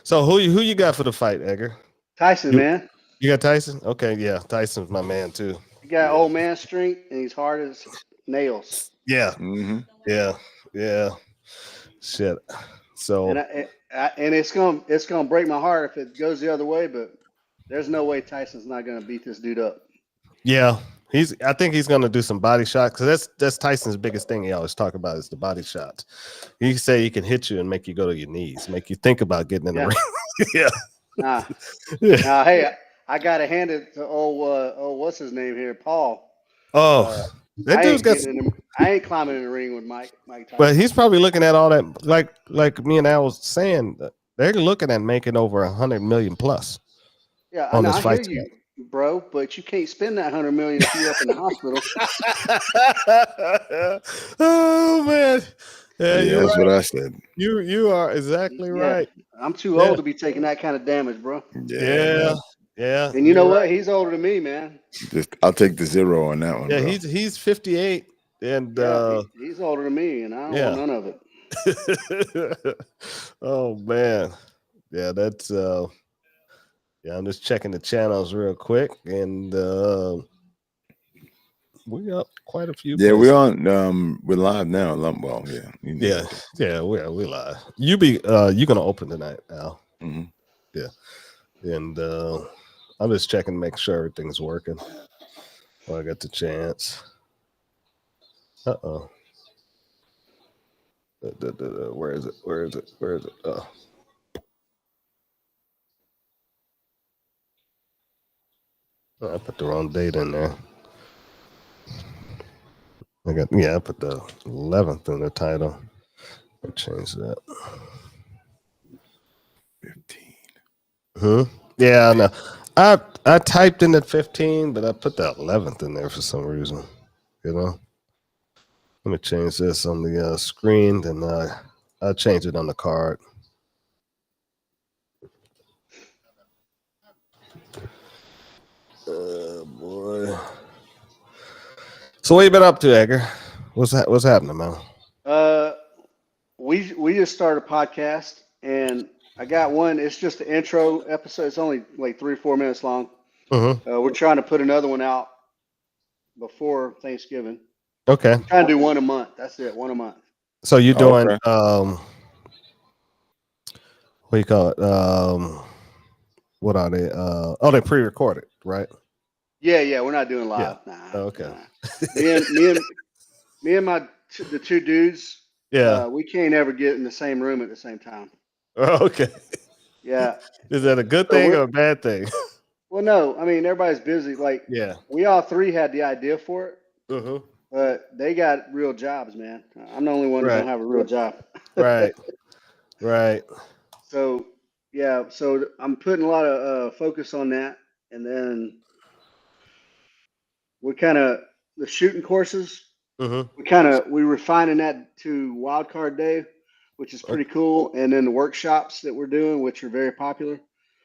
So who you got for the fight, Edgar? Tyson, You man. you got Tyson? Okay, yeah, Tyson's my man too. He got Yeah, old man strength and he's hard as nails. yeah, Mm-hmm. yeah, yeah. Shit. And So and it's gonna break my heart if it goes the other way, but there's no way Tyson's not gonna beat this dude up. yeah, I think he's gonna do some body shots because that's Tyson's biggest thing. He always talk about is the body shots. He say he can hit you and make you go to your knees, make you think about getting in the Yeah. ring. Yeah. Nah. Yeah. Hey, I gotta hand it to what's his name here, Paul. Oh, Uh, that dude's got. I ain't climbing in the ring with Mike Tyson. But he's probably looking at all that, like me and Al was saying. They're looking at making over 100 million plus Yeah, I on know. this I hear fight. you, bro. But you can't spend that 100 million if you're up in the hospital. Oh man, yeah, Yeah, you're that's right. what I said. You are exactly Yeah, right. I'm too Yeah, old to be taking that kind of damage, bro. yeah, Yeah, yeah. And you know You're what? right. He's older than me, man. just I'll take the 0 on that one, Yeah, bro. he's 58, and Yeah, he's older than me, and I don't want yeah. none of it. Oh man, yeah. That's yeah. I'm just checking the channels real quick, and we got quite a few. Yeah, places. we're live now. Well, yeah, you know. Yeah, yeah, we live. You gonna open tonight, Al? Mhm. Yeah, and I'm just checking to make sure everything's working. Well, I got the chance. Uh-oh. Where is it? Where is it? Where is it? Oh. I put the wrong date in there. I put the 11th in the title. I changed that. 15. Hmm. Yeah, I know. I typed in at 15, but I put the 11th in there for some reason. You know. Let me change this on the screen, then I'll change it on the card. Boy. So what you been up to, Edgar? What's happening, man? We just started a podcast, and I got one. It's just an intro episode. It's only like 3 or 4 minutes long. Mm-hmm. We're trying to put another one out before Thanksgiving. Okay. We're trying to do one a month. That's it, one a month. So you're doing Okay. What do you call it? What are they? They're pre-recorded, right? Yeah, we're not doing live. Nah. Oh, okay. Nah. Me and the two dudes. Yeah. We can't ever get in the same room at the same time. Oh, okay. Yeah. Is that a good So thing we're- or a bad thing? Well, no. I mean, everybody's busy. Like, Yeah. we all three had the idea for it, Mm-hmm. but they got real jobs, man. I'm the only one who Right. don't have a real job. Right. Right. So, yeah. So I'm putting a lot of focus on that, and then we're kind of the shooting courses. Mm-hmm. We refining that to Wild Card Day, which is pretty cool, and then the workshops that we're doing, which are very popular.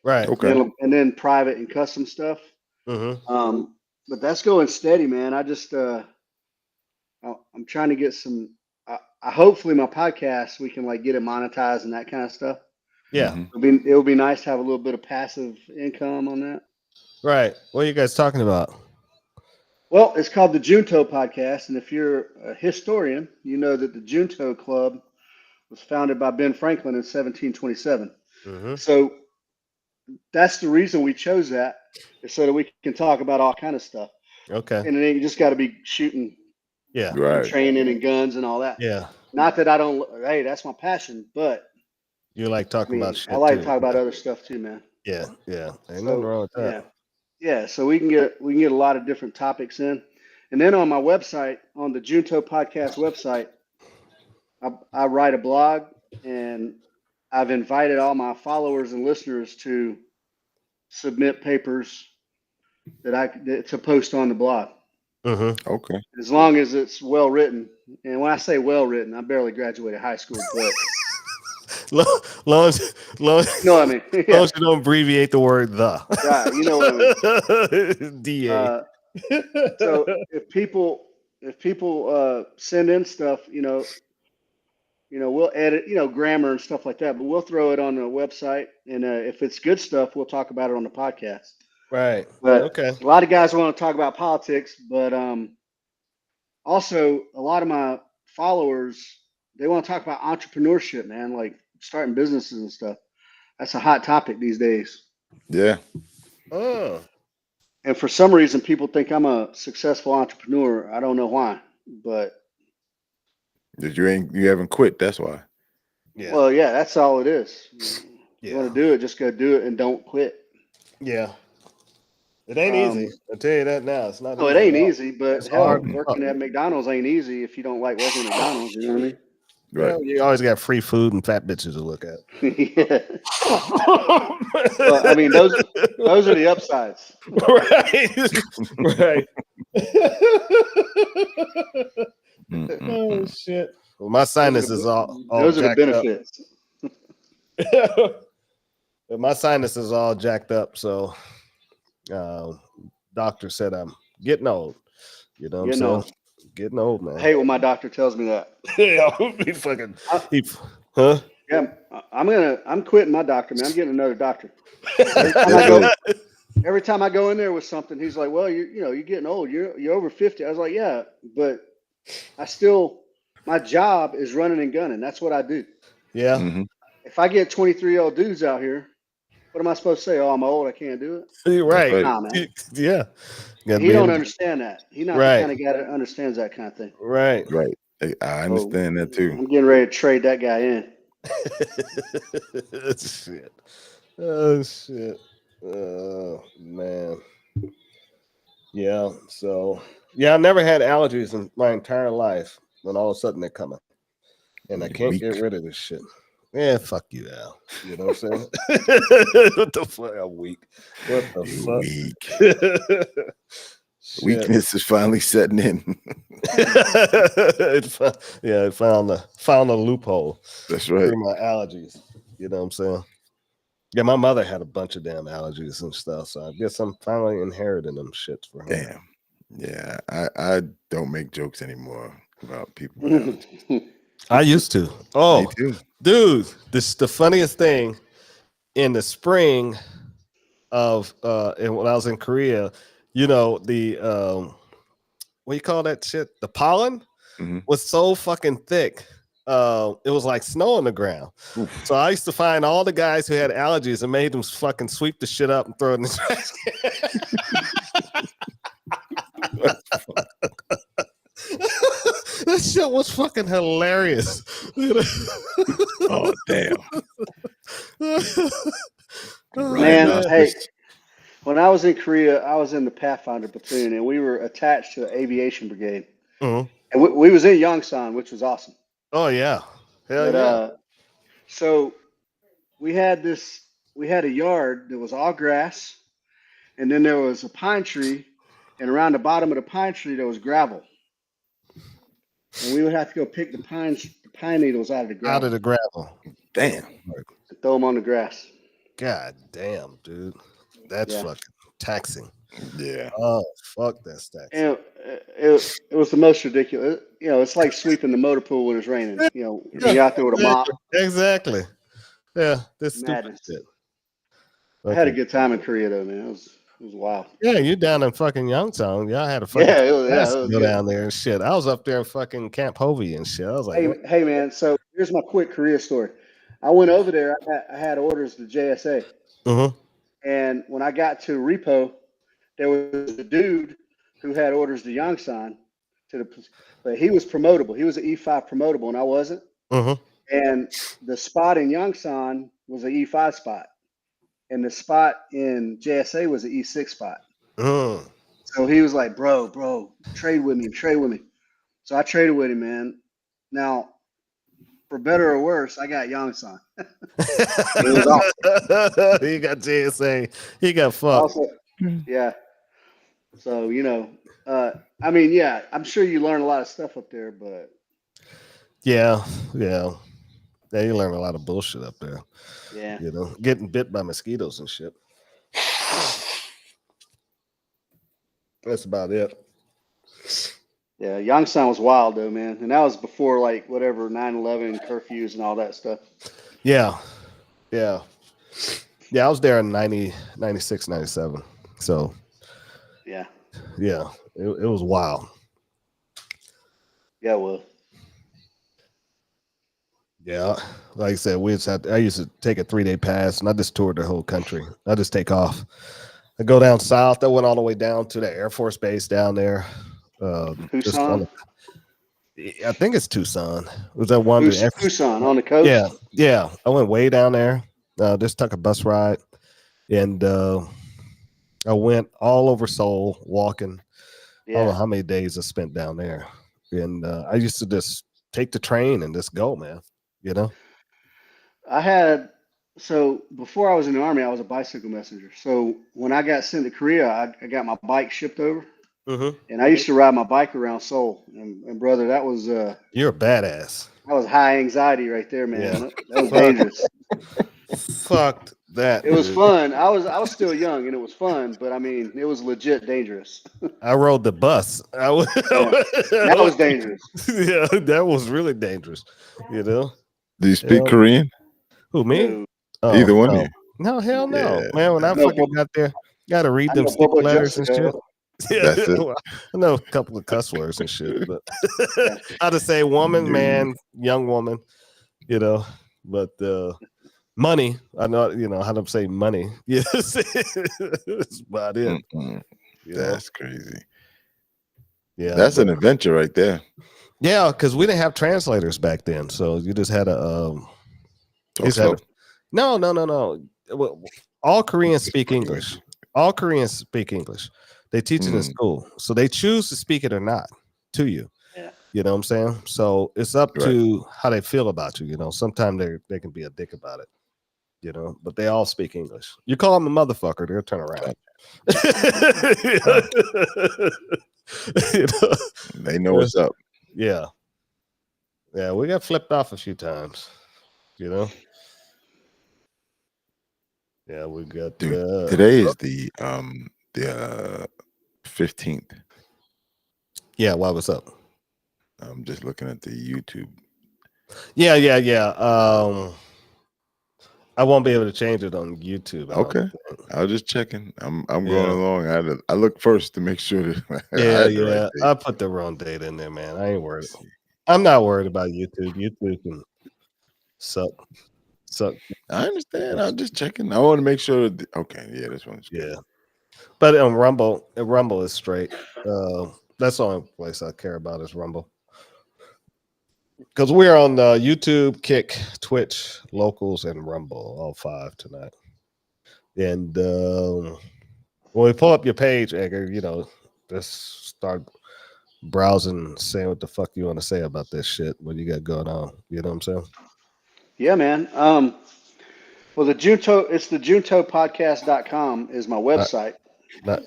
Right. Okay. And then private and custom stuff. Mm-hmm. But that's going steady, man. I'm trying to get some. Hopefully my podcast we can like get it monetized and that kind of stuff. Yeah. Mhm. It would be nice to have a little bit of passive income on that. Right. What are you guys talking about? Well, it's called the Junto Podcast, and if you're a historian, you know that the Junto Club was founded by Ben Franklin in 1727. Mm-hmm. So that's the reason we chose that, is so that we can talk about all kind of stuff. Okay. And it ain't just got to be shooting, Yeah. Right. training, and guns and all that. Yeah. Not that I don't. Hey, that's my passion, but You like I talking mean, about shit I like too. to talk about other stuff too, man. Yeah. Yeah. Ain't So, nothing wrong with that. Yeah. So we can get a lot of different topics in, and then on my website, on the Junto Podcast website, I write a blog, and I've invited all my followers and listeners to submit papers to post on the blog, Mm-hmm. Okay. as long as it's well written. And when I say well written, I barely graduated high school, but long as you know what I mean. long Yeah, as you don't abbreviate the word the. right. You know what I mean. DA. So if people send in stuff, we'll edit, grammar and stuff like that, but we'll throw it on the website. And if it's good stuff, we'll talk about it on the podcast. Right. But Okay. a lot of guys want to talk about politics, but also a lot of my followers, they want to talk about entrepreneurship, man, like starting businesses and stuff. That's a hot topic these days. Yeah. Oh. And for some reason, people think I'm a successful entrepreneur. I don't know why, but You haven't quit. That's why. Yeah. well, yeah, that's all it is. You Yeah. want to do it, just go do it and don't quit. Yeah. It ain't easy. I'll tell you that now. It's not. No, it easy ain't at all. easy, but It's hell, hard. working at McDonald's ain't easy if you don't like working at McDonald's. You know what I mean? Right. Well, you always got free food and fat bitches to look at. Yeah. Well, I mean, those are the upsides. Right. Mm-mm. Oh shit. Well, my sinus is all Those are the jacked up. benefits. But my sinus is all jacked up, so doctor said I'm getting old. You know what Getting I'm old. saying? Getting old, man. I hate when my doctor tells me that. Yeah, he fucking huh? Yeah, I'm quitting my doctor, man. I'm getting another doctor. Every time I go in there with something, he's like, "Well, you're getting old. You're over 50." I was like, "Yeah, but my job is running and gunning. That's what I do. Yeah. Mhm. If I get 23-year-old dudes out here, what am I supposed to say? Oh, I'm old. I can't do it." You're right. Right. Nah, man. Yeah. Gotta He be don't able- understand that. He's not Right. the kind of guy that understands that kind of thing. Right. Right. I understand that too. I'm getting ready to trade that guy in. Shit. Oh shit. Oh man. Yeah. So I never had allergies in my entire life. When all of a sudden they're coming, and I can't get Weak. rid of this shit. Yeah, fuck you, Al. You know what I'm saying? What the fuck? I'm weak. What the You're fuck? weak. Weakness is finally setting in. It found a loophole That's right. through my allergies. You know what I'm saying? Yeah, my mother had a bunch of damn allergies and stuff, so I guess I'm finally inheriting them shits for her. Damn. Yeah. I don't make jokes anymore about people with allergies. I used to. Me Oh, too. dude, this is the funniest thing. In the spring of and when I was in Korea, the what do you call that shit? The pollen Mhm. was so fucking thick. It was like snow on the ground. Oof. So I used to find all the guys who had allergies and made them fucking sweep the shit up and throw it in the trash can. That shit was fucking hilarious. Oh damn. Man, Right. hey, when I was in Korea, I was in the Pathfinder platoon, and we were attached to the aviation brigade. Mhm. And we was in Yongsan, which was awesome. Oh yeah. Hell But yeah. so we had a yard that was all grass, and then there was a pine tree, and around the bottom of the pine tree there was gravel. And we would have to go pick the pine needles out of the Out gravel of the gravel. Damn. and throw them on the grass. God damn, dude. That's Yeah. fucking taxing. Yeah. Oh, fuck, that's taxing. And it was the most ridiculous. It's like sweeping the motor pool when it's raining. You're out there with a mop. Exactly. Yeah, this stupid Madness. shit. I had a Okay. good time in Korea though, man. It was wild. Yeah, you down in fucking Youngstown. Y'all had a fucking Yeah, it was blast to go good. down there and shit. I was up there in fucking Camp Hovey and shit. I was like, Hey man, so here's my quick Korea story. I went over there. I had orders to JSA, and when I got to Repo, there was a dude who had orders to Yongsan but he was promotable. He was an E5 promotable, and I wasn't. And the spot in Yongsan was an E5 spot, and the spot in JSA was an E6 spot. So he was like, bro, trade with me. So I traded with him, man. Now, for better or worse, I got Yongsan. It was awesome. He got JSA. He got fucked. Also, yeah. So, I mean, yeah, I'm sure you learn a lot of stuff up there, but Yeah. You learn a lot of bullshit up there. yeah. Getting bit by mosquitoes and shit. That's about it. Yeah, Youngstown was wild though, man, and that was before like whatever 9/11 curfews and all that stuff. Yeah, yeah, yeah. I was there in 90, 96, 97. So Yeah, yeah, it was wild. yeah, well, Yeah, like I said, I used to take a 3-day pass, and I just toured the whole country. I just take off. I go down south. I went all the way down to the Air Force Base down there. Just on Tucson, I think it's Tucson. Was that one? Tucson on the coast. Yeah, yeah. I went way down there. Just took a bus ride, and I went all over Seoul walking. I don't know Yeah, how many days I spent down there, and I used to just take the train and just go, man. You know. I had. So before I was in the army, I was a bicycle messenger. So when I got sent to Korea, I got my bike shipped over, Mm-hmm. and I used to ride my bike around Seoul. And brother, You're a badass. that was high anxiety right there, man. Yeah. That was dangerous. Fucked that. It was dude. fun. I was still young, and it was fun, but I mean, it was legit dangerous. I rode the bus. That was dangerous. Yeah, that was really dangerous. You know. Do you speak Yeah. Korean? Who, me? No, Oh, Either one of no. you. No, hell no, Yeah. man. When I No, fucking got there, gotta read I them know stick Bobo letters and shit. Jessica. Yeah, That's it. well, I know a couple of cuss words and shit, but Yeah. I just say woman, Dude. man, young woman, you know. But money, I know, how to say money. Yes, that's about it. Mm-mm. You know? That's crazy. Yeah, That's but- an adventure right there. yeah, because we didn't have translators back then, so you just had a Talk He's had slow. no. Well, all Koreans speak English. All Koreans speak English. They teach it in Mm. school, so they choose to speak it or not to you. Yeah. You know what I'm saying? So it's up Right. to how they feel about you. Sometimes they can be a dick about it. But they all speak English. You call them a motherfucker, they'll turn around. You know? They know what's up. Yeah, yeah. We got flipped off a few times. Yeah, we got Dude, today is the 15th. Yeah, why? What's up? I'm just looking at the YouTube. Yeah. I won't be able to change it on YouTube. I don't Okay. think. I was just checking. I'm going Yeah. along. I look first to make sure that I Yeah, had the right date. I put the wrong date in there, man. I ain't worried. I'm not worried about YouTube. YouTube can suck. I understand. I'm just checking. I want to make sure. Okay, yeah, this one's good. Yeah, but on Rumble is straight. That's the only place I care about is Rumble. Because we're on YouTube, Kick, Twitch, Locals, and Rumble, all 5 tonight. And when we pull up your page, Edgar, just start browsing, saying what the fuck you want to say about this shit, what you got going on. You know what I'm saying? Yeah, man. Well, it's the juntopodcast.com is my website.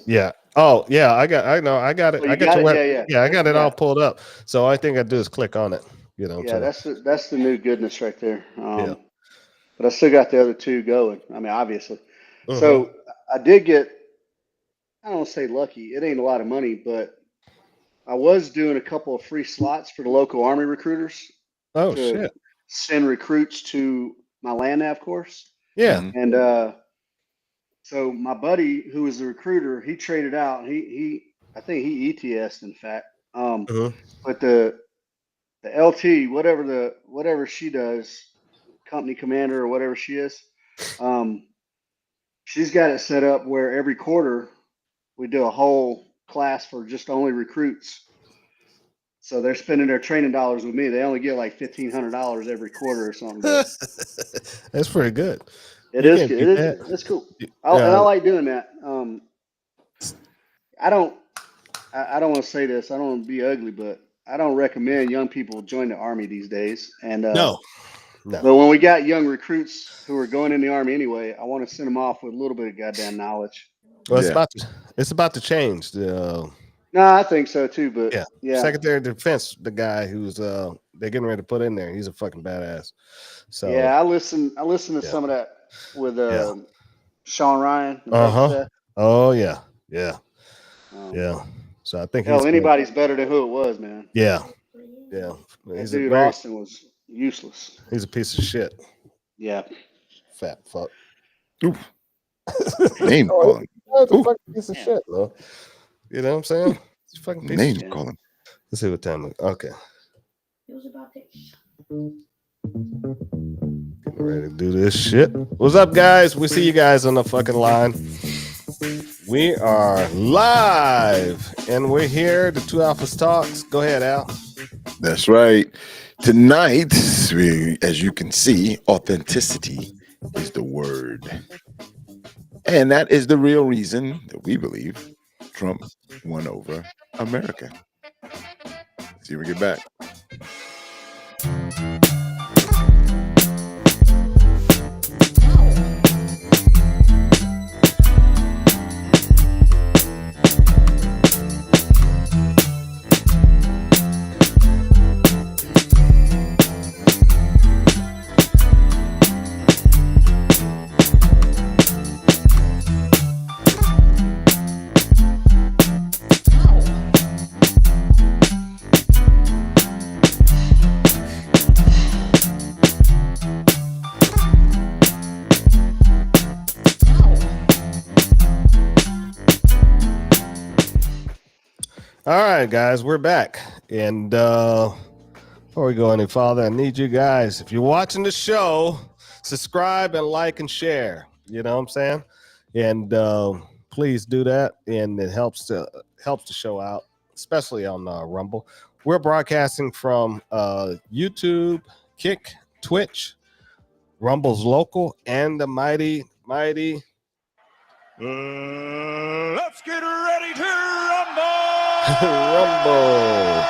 Yeah. Oh, yeah. I got it. Oh, I you got got your it? Yeah. I got it Yeah. all pulled up. So all I think I do is click on it. You know what I'm Yeah, saying? that's the new goodness right there. Yeah. But I still got the other 2 going. I mean, obviously. Mhm. So I did get, I don't want to say lucky. It ain't a lot of money, but I was doing a couple of free slots for the local Army recruiters Oh, to shit. send recruits to my land nav course. Yeah. Mhm. And so my buddy who was the recruiter, he traded out. I think he ETS'd in fact. Mhm. But the LT, whatever she does, company commander or whatever she is, she's got it set up where every quarter we do a whole class for just only recruits. So they're spending their training dollars with me. They only get like $1,500 every quarter or something. But That's pretty good. it You is can't good. beat It that. is. It's cool. Yeah. And I like doing that. I don't want to say this. I don't want to be ugly, but I don't recommend young people join the Army these days. And No. but when we got young recruits who are going in the Army anyway, I want to send them off with a little bit of goddamn knowledge. Well, Yeah. it's about to change. No, I think so too. But Yeah. yeah. Secretary of Defense, the guy who's they're getting ready to put in there, he's a fucking badass. So Yeah, I listened to Yeah. some of that with Yeah. Sean Ryan. And Uh-huh. Seth. Oh yeah. Yeah. Um, Yeah. So I think Hell, he's anybody's better than who it was, man. yeah. That He's dude Austin was useless. he's a piece of shit. Yeah. Fat fuck. Oof. Name calling. That's a Ooh. fucking piece of shit, bro. You know what I'm saying? It's a fucking piece Name of shit. calling. Let's see what time it is. Okay. Getting ready to do this shit. What's up, guys? We see you guys on the fucking line. We are live and we're here. The Two Alphas Talks. Go ahead, Al. That's right. Tonight, as you can see, authenticity is the word. And that is the real reason that we believe Trump won over America. See you when we get back. All right, guys, we're back. And before we go any farther, I need you guys, if you're watching the show, subscribe and like and share. You know what I'm saying? And please do that. And it helps the show out, especially on Rumble. We're broadcasting from YouTube, Kick, Twitch, Rumble's local, and the mighty. Let's get ready to rumble! Rumble.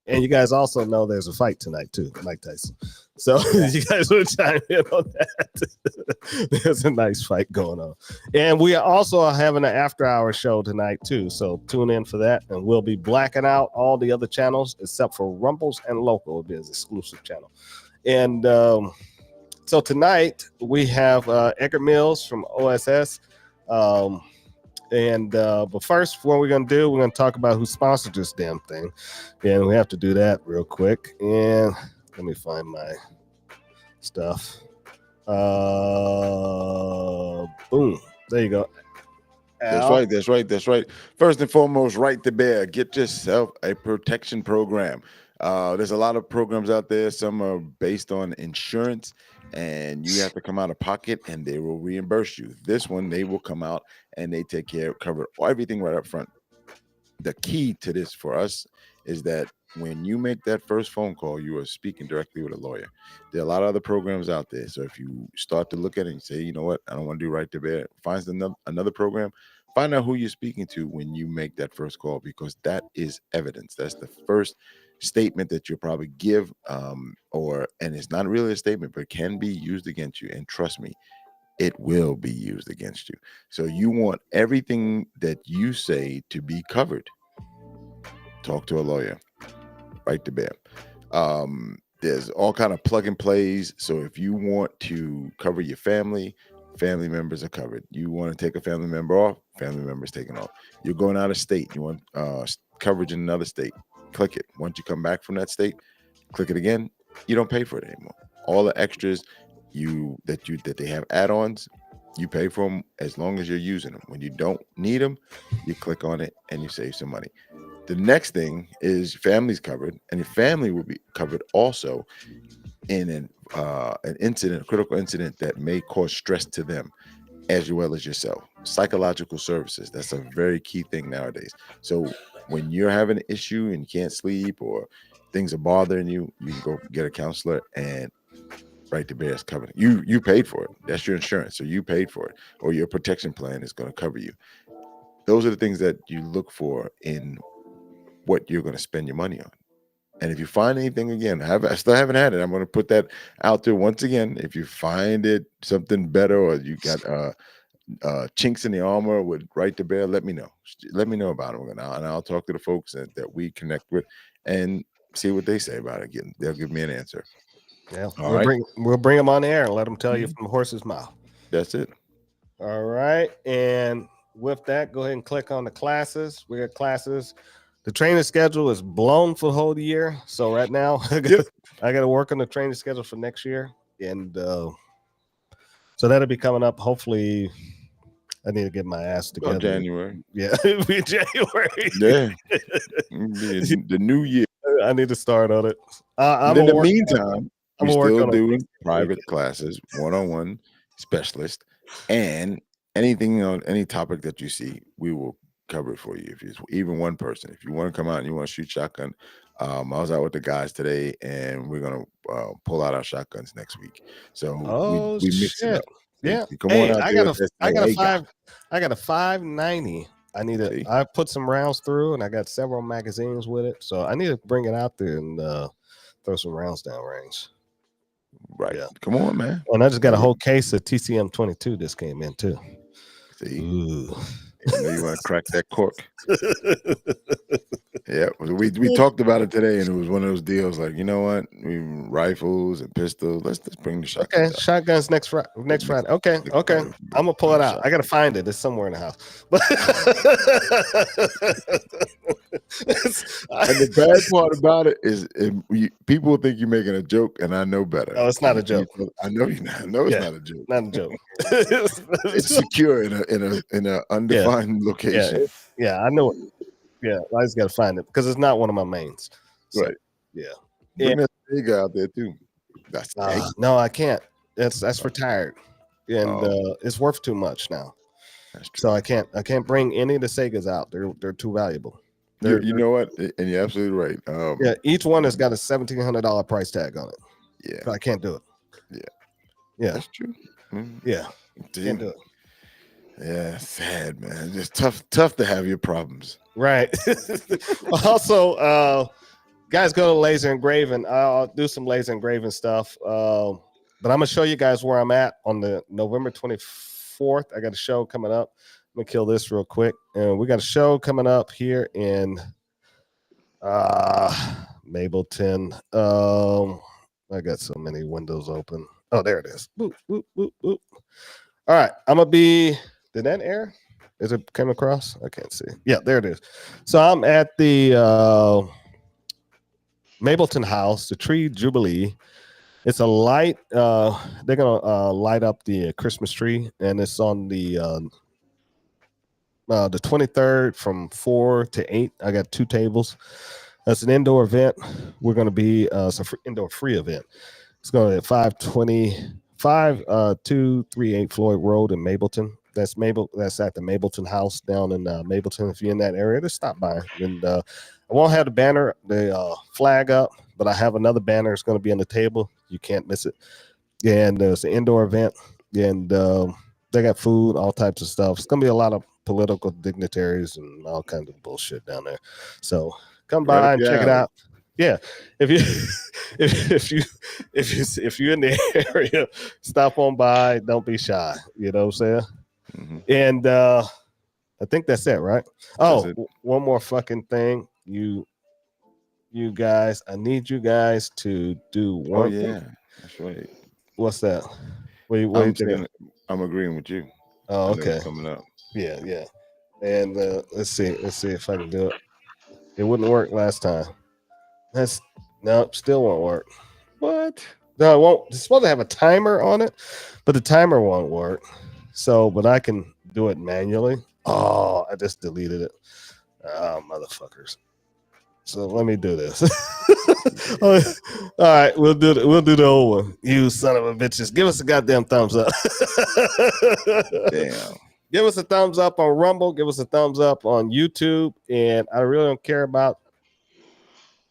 And you guys also know there's a fight tonight too, Mike Tyson. So you guys will chime in on that. There's a nice fight going on. And we are also having an after-hour show tonight too. So tune in for that. And we'll be blacking out all the other channels except for Rumbles and Local. It'll be an exclusive channel. And so tonight we have Edgar Mills from OSS. But first, what we're going to do, we're going to talk about who sponsored this damn thing. And we have to do that real quick. And let me find my stuff. Boom. There you go. Al. That's right. First and foremost, Right to Bear. Get yourself a protection program. There's a lot of programs out there. Some are based on insurance, and you have to come out of pocket, and they will reimburse you. This one, they will come out, and they take care of, cover everything right up front. The key to this for us is that when you make that first phone call, you are speaking directly with a lawyer. There are a lot of other programs out there. So if you start to look at it and say, you know what, I don't want to do Right to Bear, find another program. Find out who you're speaking to when you make that first call, because that is evidence. That's the first statement that you'll probably give, and it's not really a statement, but it can be used against you. And trust me, it will be used against you. So you want everything that you say to be covered. Talk to a lawyer. Right to Bear. There's all kind of plug and plays. So if you want to cover your family members are covered. You want to take a family member off, family members taken off. You're going out of state, you want coverage in another state, click it. Once you come back from that state, click it again. You don't pay for it anymore. All the extras that they have add-ons, you pay for them as long as you're using them. When you don't need them, you click on it and you save some money. The next thing is family's covered, and your family will be covered also in an incident, a critical incident that may cause stress to them as well as yourself. Psychological services, that's a very key thing nowadays. So when you're having an issue and you can't sleep or things are bothering you, you can go get a counselor, and Right to Bear is covered. You paid for it. That's your insurance. So you paid for it, or your protection plan is going to cover you. Those are the things that you look for in what you're going to spend your money on. And if you find anything, again, I still haven't had it. I'm going to put that out there once again. If you find it something better, or you got chinks in the armor with Right to Bear, let me know. Let me know about it, and I'll talk to the folks that we connect with and see what they say about it. Again, they'll give me an answer. Yeah, All we'll bring them on air and let them tell you from the horse's mouth. That's it. All right, and with that, go ahead and click on the classes. We got classes. The training schedule is blown for the whole year. So right now, I got to work on the training schedule for next year, and so that'll be coming up. Hopefully, I need to get my ass together. January. Yeah, it'll be January. Yeah. The new year. I need to start on it. In the meantime, I'm we're working still on it. doing private classes, one-on-one specialist, and anything on any topic that you see, we will cover it for you. If it's even one person, if you want to come out and you want to shoot shotgun, I was out with the guys today, and we're gonna pull out our shotguns next week. So we mix it up. Yeah, Come hey, on out I there. got a 590. I need to. I put some rounds through, and I got several magazines with it. So I need to bring it out there and throw some rounds down range. Right. Yeah. Come on, man. And I just got a whole case of TCM 22. This came in too. See, Ooh. I know you want to crack that cork. Yeah, we talked about it today, and it was one of those deals. Like, you know what? Rifles and pistols. Let's bring the shotguns. Okay, shotguns next Friday. Okay. I'm gonna pull it out. I gotta find it. It's somewhere in the house. And the bad part about it is, people think you're making a joke, and I know better. No, it's not a joke. I know you. I know it's not a joke. Not a joke. It's secure in a undefined location. Yeah, I know it. Yeah, I just got to find it because it's not one of my mains. So, Right. Yeah. Bring that big out there too. That's no, I can't. That's retired, and it's worth too much now. That's true. So I can't bring any of the Segas out. They're too valuable. You know what? And you're absolutely right. Yeah, each one has got a $1,700 price tag on it. Yeah, so I can't do it. Yeah, that's true. Yeah, Dude. can't do it. Yeah, sad, man. It's just tough to have your problems. Right. Also, guys, go to Laser Engraving. I'll do some laser engraving stuff. But I'm gonna show you guys where I'm at on the November 24th. I got a show coming up. Let me kill this real quick. And we got a show coming up here in Mableton. I got so many windows open. Oh, there it is. Boop, boop, boop, boop. All right, I'm gonna be. Did that air? Is it come across? I can't see. Yeah, there it is. So I'm at the Mableton House, the Tree Jubilee. It's a light. They're gonna light up the Christmas tree, and it's on the 23rd from 4 to 8. I got 2 tables. That's an indoor event. We're gonna be it's an indoor free event. It's going to be at 525 238 Floyd Road in Mableton. That's at the Mableton House down in Mableton. If you're in that area, just stop by. And I won't have the banner, the flag up, but I have another banner. It's going to be on the table. You can't miss it. And it's an indoor event, and they got food, all types of stuff. It's going to be a lot of political dignitaries and all kinds of bullshit down there. So come by and check it out. Yeah, if you're in the area, stop on by. Don't be shy. You know what I'm saying? Mm-hmm. And I think that's it, right? One more fucking thing. You guys, I need you guys to do one. Oh yeah, that's right. What's that? I'm agreeing with you. Oh, okay. Coming up. Yeah. And let's see if I can do it. It wouldn't work last time. Still won't work. What? No, it won't. It's supposed to have a timer on it, but the timer won't work. So, but I can do it manually. Oh, I just deleted it. Oh, motherfuckers. So let me do this. All right, we'll do the old one. You son of a bitches. Give us a goddamn thumbs up. Damn. Give us a thumbs up on Rumble. Give us a thumbs up on YouTube. And I really don't care about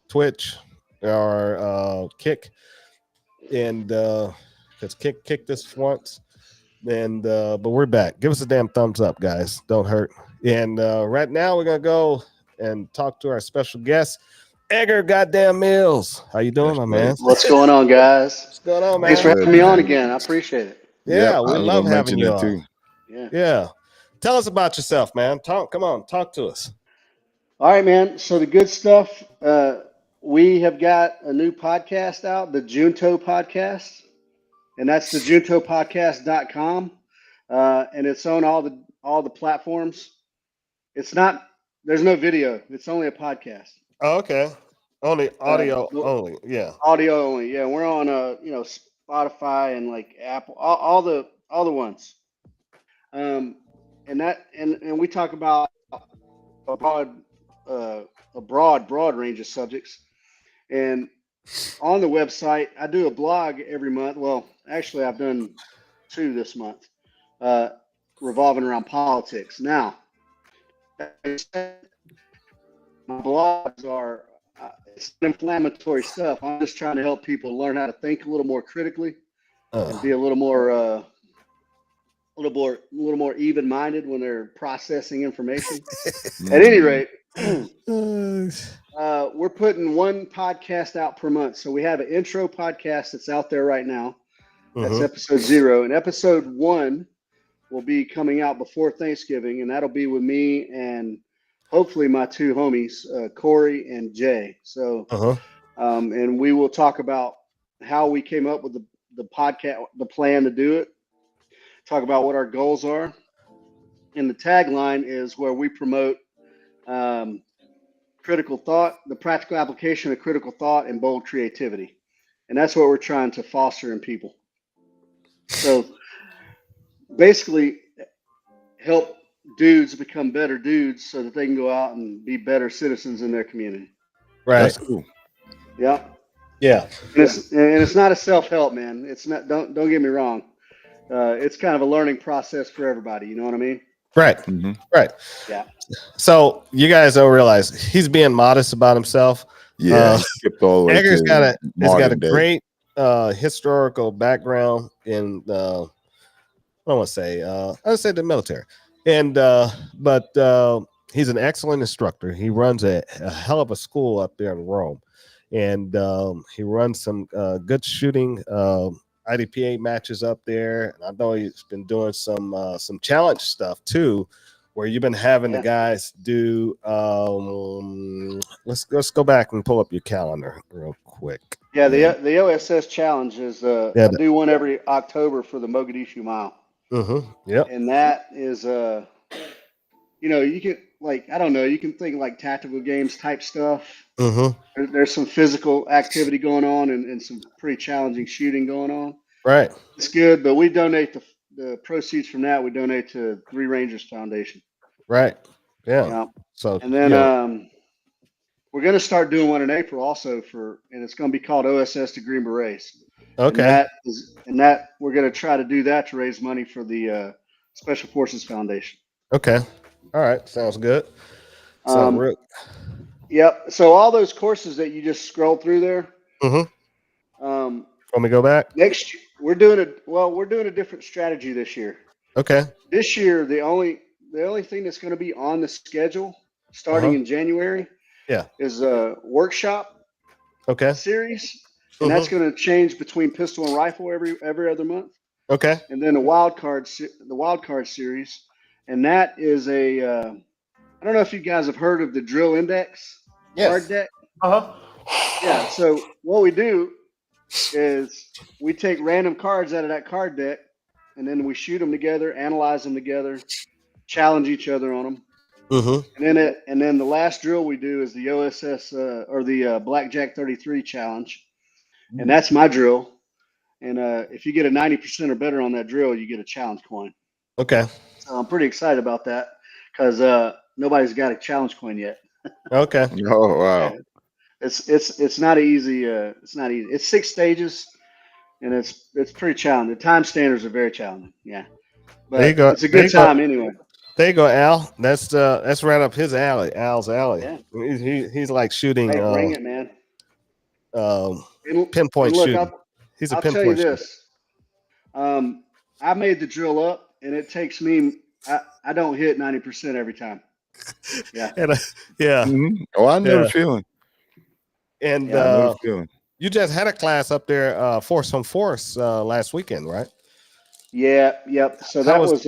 Twitch or Kick, and because Kick kicked us once, and but we're back. Give us a damn thumbs up, guys. Don't hurt. And right now we're gonna go and talk to our special guest, Edgar Goddamn Mills. How you doing, my man? What's going on, guys? What's going on, man? Thanks for having me on again. I appreciate it. Yeah, we love having you on. Too. Yeah. Tell us about yourself, man. Talk to us. All right, man. So the good stuff. We have got a new podcast out, the Junto Podcast, and that's the juntopodcast.com. And it's on all the all the platforms. It's not. There's no video. It's only a podcast. Oh, okay. Only audio no- only. Yeah. Audio only. Yeah, we're on Spotify and like Apple, all the ones. And we talk about a broad range of subjects. And on the website, I do a blog every month. Well, actually, I've done 2 this month, revolving around politics. Now, my blogs are it's inflammatory stuff. I'm just trying to help people learn how to think a little more critically and be a little more even-minded when they're processing information. At any rate, we're putting 1 podcast out per month. So we have an intro podcast that's out there right now. That's episode 0, and episode 1 will be coming out before Thanksgiving, and that'll be with me and hopefully my 2 homies, Corey and Jay. So, and we will talk about how we came up with the podcast, the plan to do it. Talk about what our goals are, and the tagline is where we promote critical thought, the practical application of critical thought, and bold creativity, and that's what we're trying to foster in people. So, basically, help dudes become better dudes so that they can go out and be better citizens in their community. Right. That's cool. Yeah. Yeah. And it's not a self-help, man. It's not. Don't get me wrong. It's kind of a learning process for everybody. You know what I mean? Right. Right. Yeah. So you guys don't realize he's being modest about himself. Yeah. Skipped all the way. Edgar's to got a modern day. great historical background in I don't want to say I would say the military, and but he's an excellent instructor. He runs a hell of a school up there in Rome, and he runs some good shooting IDPA matches up there. And I know he's been doing some challenge stuff too, where you've been having the guys do. Let's go back and pull up your calendar real quick. Yeah, the OSS challenge is I do one every October for the Mogadishu Mile. Yep. And that is you can I don't know, you can think like tactical games type stuff. There's some physical activity going on and some pretty challenging shooting going on. Right. It's good, but we donate the proceeds from that. We donate to Three Rangers Foundation. Right. Yeah. So and then we're going to start doing one in April also and it's going to be called OSS to Green Berets. Okay. And that we're going to try to do that to raise money for the Special Forces Foundation. Okay. All right. Sounds good. Yep. So all those courses that you just scrolled through there. Want me to go back? Next, we're doing a different strategy this year. Okay. This year, the only thing that's going to be on the schedule starting in January, is a workshop. Okay. Series, and that's going to change between pistol and rifle every other month. Okay. And then the wild card series, and that is a I don't know if you guys have heard of the Drill Index card deck. Yeah. So what we do is we take random cards out of that card deck, and then we shoot them together, analyze them together, challenge each other on them. And then the last drill we do is the OSS or the Blackjack 33 challenge, and that's my drill. And if you get a 90% or better on that drill, you get a challenge coin. Okay. So I'm pretty excited about that because nobody's got a challenge coin yet. Okay. Oh wow. It's not easy. It's not easy. It's 6 stages, and it's pretty challenging. The time standards are very challenging. Yeah. But there you go. It's a good time anyway. There you go, Al. That's right up his alley. Al's alley. Yeah. He's like shooting. Hey, bring it, man. Pinpoint shooting. He's a pinpoint. I'll tell you this. I made the drill up, and it takes me. I don't hit 90% every time. Yeah. Oh, I know the feeling. And you just had a class up there, Force on Force, last weekend, right? Yeah. Yep. So that was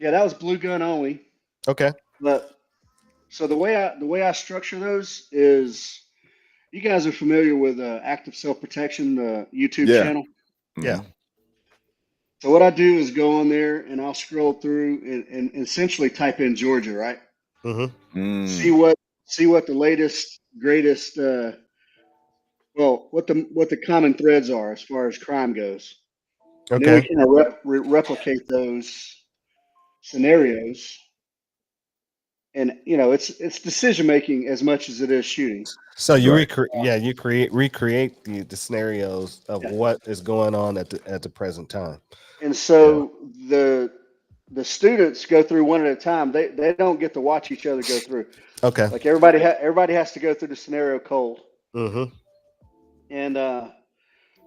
that was blue gun only. Okay. But so the way I structure those is, you guys are familiar with Active Self Protection, the YouTube channel. Yeah. So what I do is go on there and I'll scroll through and essentially type in Georgia, right? Mm-hmm. See Mm. what the latest, greatest, what the common threads are as far as crime goes. And then we Okay. kind of replicate those scenarios. And it's decision making as much as it is shooting. So you Right. recreate the scenarios of Yeah. what is going on at the present time. And Yeah. so the students go through one at a time. They don't get to watch each other go through. Okay. Like everybody has to go through the scenario cold. Mm-hmm. And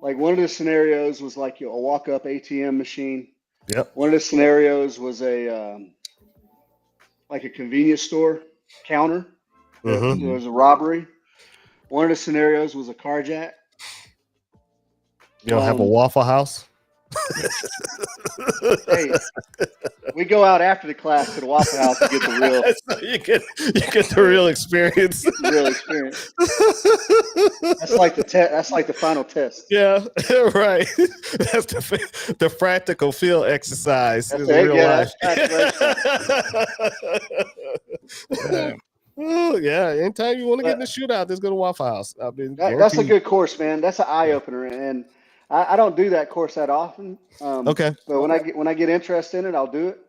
like one of the scenarios was like a walk up ATM machine. Yep. One of the scenarios was like a convenience store counter. Mm-hmm. There was a robbery. One of the scenarios was a carjack. You don't have a Um, Waffle House? Hey, we go out after the class to the Waffle House to get the real So you get the real experience. get the real experience. That's like the That's like the final test. Yeah, right. That's the practical field exercise That's in it. real Yeah, life. that's Yeah. Oh, yeah. Anytime you want to get in But the shootout, just go to Waffle House. I mean, that's a guarantee. good course, man. That's an eye opener, and I don't do that course that often. Okay. But when I get interested in it, I'll do it.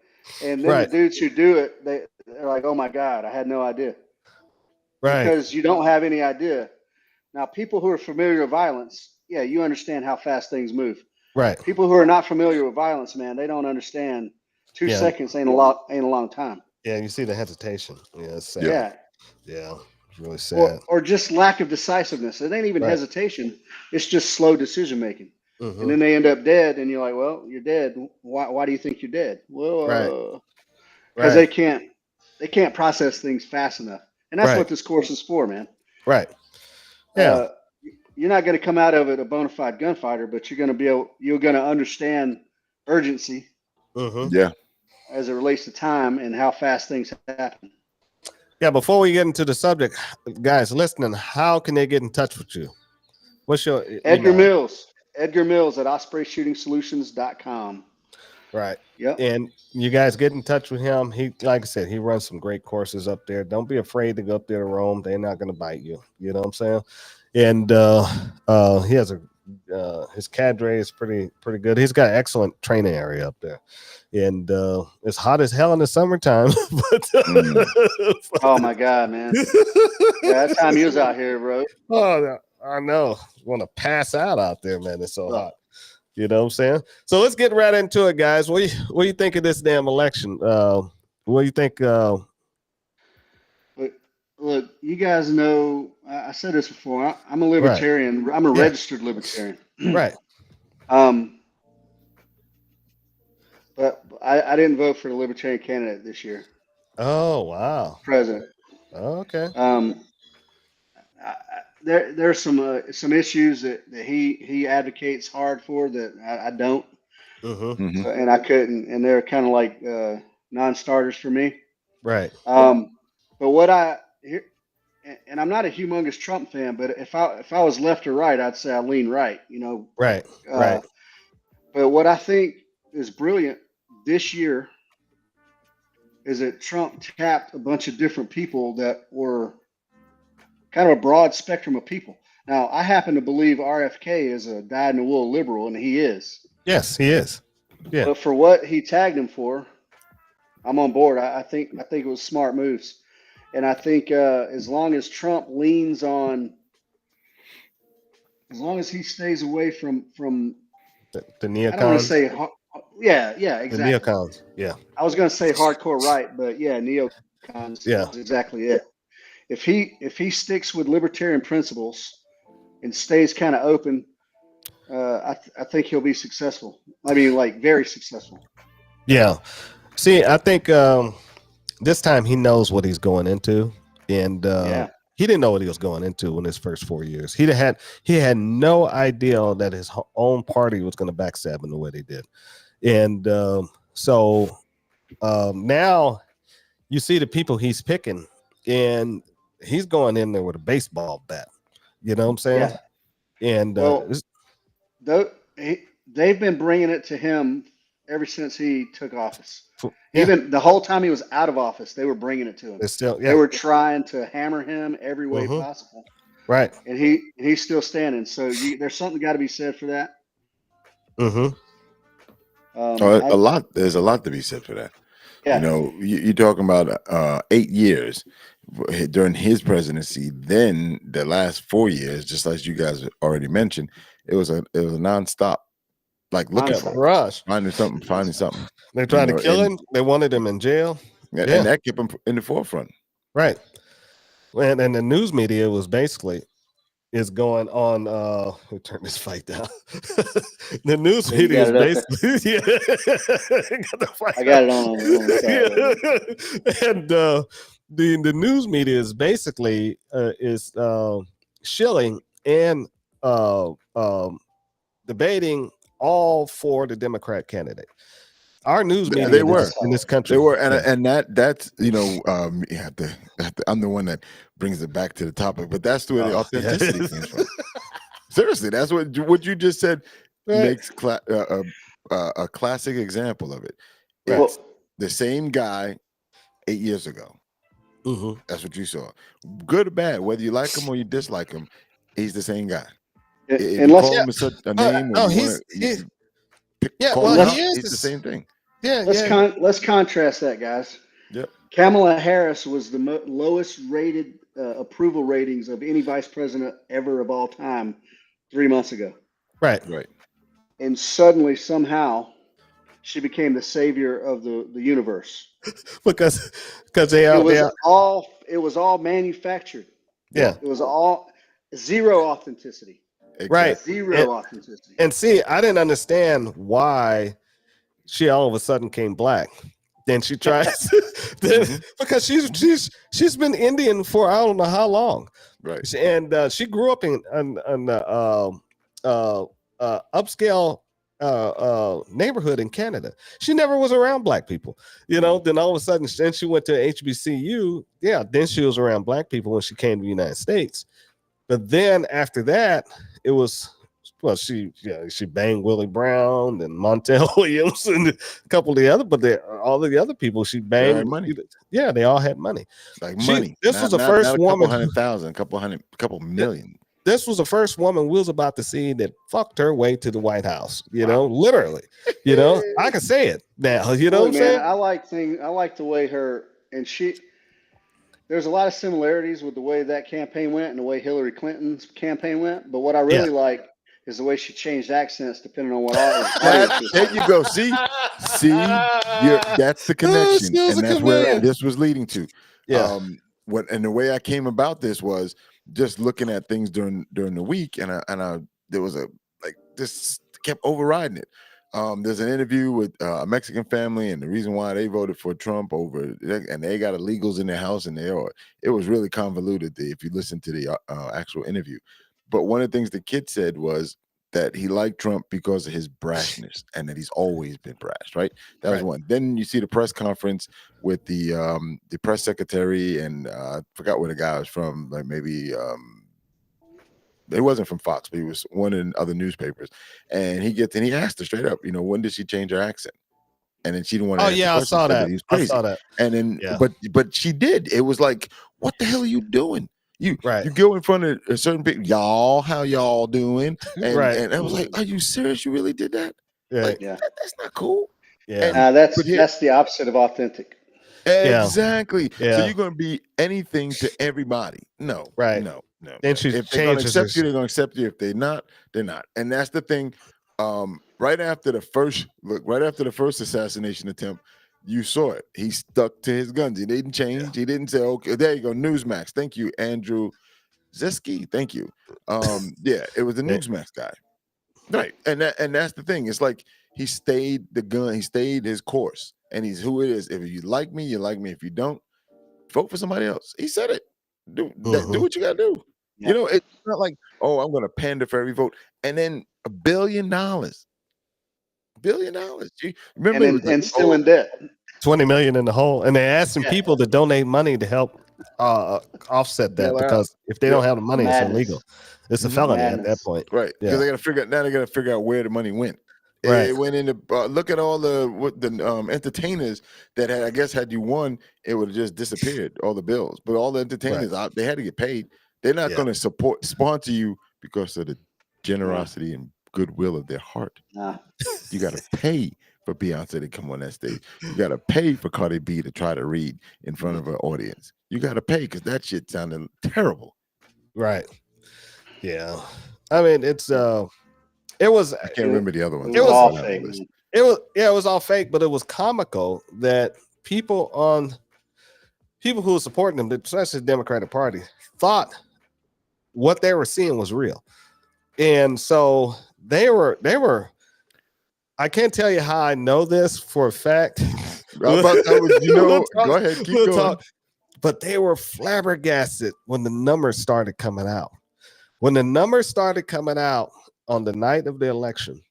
And then Right. the dudes who do it, they're like, "Oh my God, I had no idea," Right. because you don't have any idea. Now, people who are familiar with violence, yeah, you understand how fast things move. Right. People who are not familiar with violence, man, they don't understand. 2 Yeah. seconds ain't a long time. Yeah. You see the hesitation. Yeah. It's sad. Yeah. Yeah. It's really sad. Or just lack of decisiveness. It ain't even Right. hesitation. It's just slow decision making. And Mm-hmm. then they end up dead, and you're like, well, you're dead. Why do you think you're dead? Right. Well, because Right. they can't process things fast enough. And that's Right. what this course is for, man. Right. Yeah. Uh, you're not going to come out of it a bona fide gunfighter, but you're going to understand urgency Mm-hmm. Yeah. as it relates to time and how fast things happen. Yeah. Before we get into the subject, guys listening, how can they get in touch with you? What's your Edgar email? Mills. Edgar Mills at OspreyShootingSolutions.com. Right. Yep. And you guys get in touch with him. He, like I said, he runs some great courses up there. Don't be afraid to go up there to roam. They're not going to bite you. You know what I'm saying? And he has his cadre is pretty good. He's got an excellent training area up there. And it's hot as hell in the summertime. But Oh my God, man. Yeah, that time you was out here, bro. oh, I know. Want to pass out there, man. It's so Oh. hot. You know what I'm saying? So let's get right into it, guys. What do you think of this damn election? What do you think? Look, you guys know, I said this before. I'm a libertarian. I'm a Yeah. registered libertarian. Right. But I didn't vote for the libertarian candidate this year, Oh, wow. president. Okay. There's some issues that he advocates hard for that I don't, Mm-hmm. Mhm. and I couldn't, and they're kind of like non-starters for me. Right. But what and I'm not a humongous Trump fan, but if I was left or right, I'd say I lean right. Right. Right. But what I think is brilliant this year is that Trump tapped a bunch of different people that were kind of a broad spectrum of people. Now, I happen to believe RFK is a dyed-in-the-wool liberal, and he is. Yes, he is. Yeah. But for what he tagged him for, I'm on board. I think it was smart moves, and I think as long as Trump leans on, as long as he stays away from The I don't want to neocons. say, yeah, The exactly. neocons. Yeah. I was going to say hardcore right, but yeah, neocons Yeah. is exactly it. If he sticks with libertarian principles and stays kind of open, I think he'll be successful. I mean, like very successful. Yeah. See, I think this time he knows what he's going into, and Yeah. he didn't know what he was going into in his first 4 years. He had no idea that his own party was going to backstab him the way they did, and so now you see the people he's picking, and he's going in there with a baseball bat. You know what I'm saying? Yeah. And Well, they've been bringing it to him ever since he took office. Yeah. Even the whole time he was out of office, they were bringing it to him. It's still, They yeah, were trying to hammer him every way Mhm. possible, right. and he's still standing. So there's something got to be said for that. Hmm. A lot. There's a lot to be said for that. Yeah. You know, you're talking about 8 years during his presidency. Then the last 4 years, just as you guys already mentioned, it was a nonstop. Like looking Nonstop. for Rush. finding something. They tried know, to kill and- him. They wanted him in jail. And Yeah. that kept him in the forefront. Right. And the news media was basically is going on. Let me turn this fight down. The news Yeah, you media is got it up basically I got it on the side. Yeah. And the news media is basically is shilling and debating all for the Democrat candidate. Our news They media were. in this country. They were, and Yeah. that's you have to, I'm the one that brings it back to the topic, but that's where the Oh, authenticity yeah. comes from. Seriously, that's what you just said Right. makes a classic example of it. Right. It's the same guy 8 years ago. Mhm. That's what you saw. Good or bad, whether you like him or you dislike him, he's the same guy. If And you let's call him a name, or no, you he's- wanna- yeah, call well, him he out, is it's the the- same thing. Yeah, let's contrast that, guys. Yep. Kamala Harris was the lowest rated approval ratings of any vice president ever of all time 3 months ago, right. Right. and suddenly somehow she became the savior of the universe. Because they It are, was all manufactured. yeah. It was all zero authenticity. Right. Exactly. Zero authenticity. And see, I didn't understand why she all of a sudden came black. Then she tries because she's been Indian for I don't know how long, Right. and she grew up in upscale neighborhood in Canada. She never was around black people, Then all of a sudden, then she went to HBCU. Yeah, then she was around black people when she came to the United States. But then after that, it was she banged Willie Brown and Montel Williams and a couple of the other, but all of the other people she banged. had money. Yeah, they all had money. Like She- money. this was the first not a woman- couple 100,000, couple million. This was the first woman we was about to see that fucked her way to the White House. Literally. I can say it now. You know what I'm Look, man, saying? I like the way there's a lot of similarities with the way that campaign went and the way Hillary Clinton's campaign went. But what I really like is the way she changed accents depending on what audience. There you go. See, that's the connection, skills and are that's where conveying. this was leading to. Yeah. And the way I came about this was just looking at things during the week, and I there was this kept overriding it. There's an interview with a Mexican family, and the reason why they voted for Trump and they got illegals in their house, and it was really convoluted if you listen to the actual interview. But one of the things the kid said was that he liked Trump because of his brashness, and that he's always been brash, right? That was one. Then you see the press conference with the press secretary, and I forgot where the guy was from, like maybe it wasn't from Fox, but he was one in other newspapers. And he asked her straight up, when did she change her accent? And then she didn't want to. Oh yeah, I saw that. He's I crazy. saw that. And then, Yeah. but she did. It was like, what the hell are you doing? You Right. go in front of a certain people, y'all, how y'all doing? And, Right. and I was like, are you serious? You really did that? Yeah. Like, Yeah. that's not cool. Yeah. That's the opposite of authentic. Yeah. Exactly. Yeah. So you're going to be anything to everybody. No. Right. No. Then she If they're going to changes accept you, her- they're going to accept you. If they're not, they're not. And that's the thing. Right after the first assassination attempt, you saw it. He stuck to his guns. He didn't change. Yeah. He didn't say, okay, there you go, Newsmax. Thank you, Andrew Zeski. Thank you. Yeah, it was the Newsmax guy. Right. And that's the thing. It's like he stayed the gun, he stayed his course, and he's who it is. If you like me, you like me. If you don't, vote for somebody else. He said it. Do what you gotta do. Yeah. It's not like, oh, I'm gonna pander for every vote. And then $1 billion. $1 billion. You remember And still in debt. 20 million in the hole, and they're asking Yeah. people to donate money to help offset that, Bail out. because if they don't have the money, it's Madness. illegal. It's a felony at that Madness. point. right. Yeah. Because they gotta figure out where the money went. Right. It went into look at all the entertainers that had, I guess, had you won, it would have just disappeared, all the bills. But all the entertainers out, they had to get paid. They're not Yeah. going to sponsor you because of the generosity and goodwill of their heart. Nah. You got to pay for Beyonce to come on that stage. You got to pay for Cardi B to try to read in front of an audience. You got to pay because that shit sounded terrible. Right. Yeah. I mean, it was. I can't remember the other one. It was all on the fake. list. It was all fake, but it was comical that people who were supporting them, especially the Democratic Party, thought what they were seeing was real. And so they were I can't tell you how I know this for a fact. Go ahead, keep going. But they were flabbergasted when the numbers started coming out. When the numbers started coming out on the night of the election,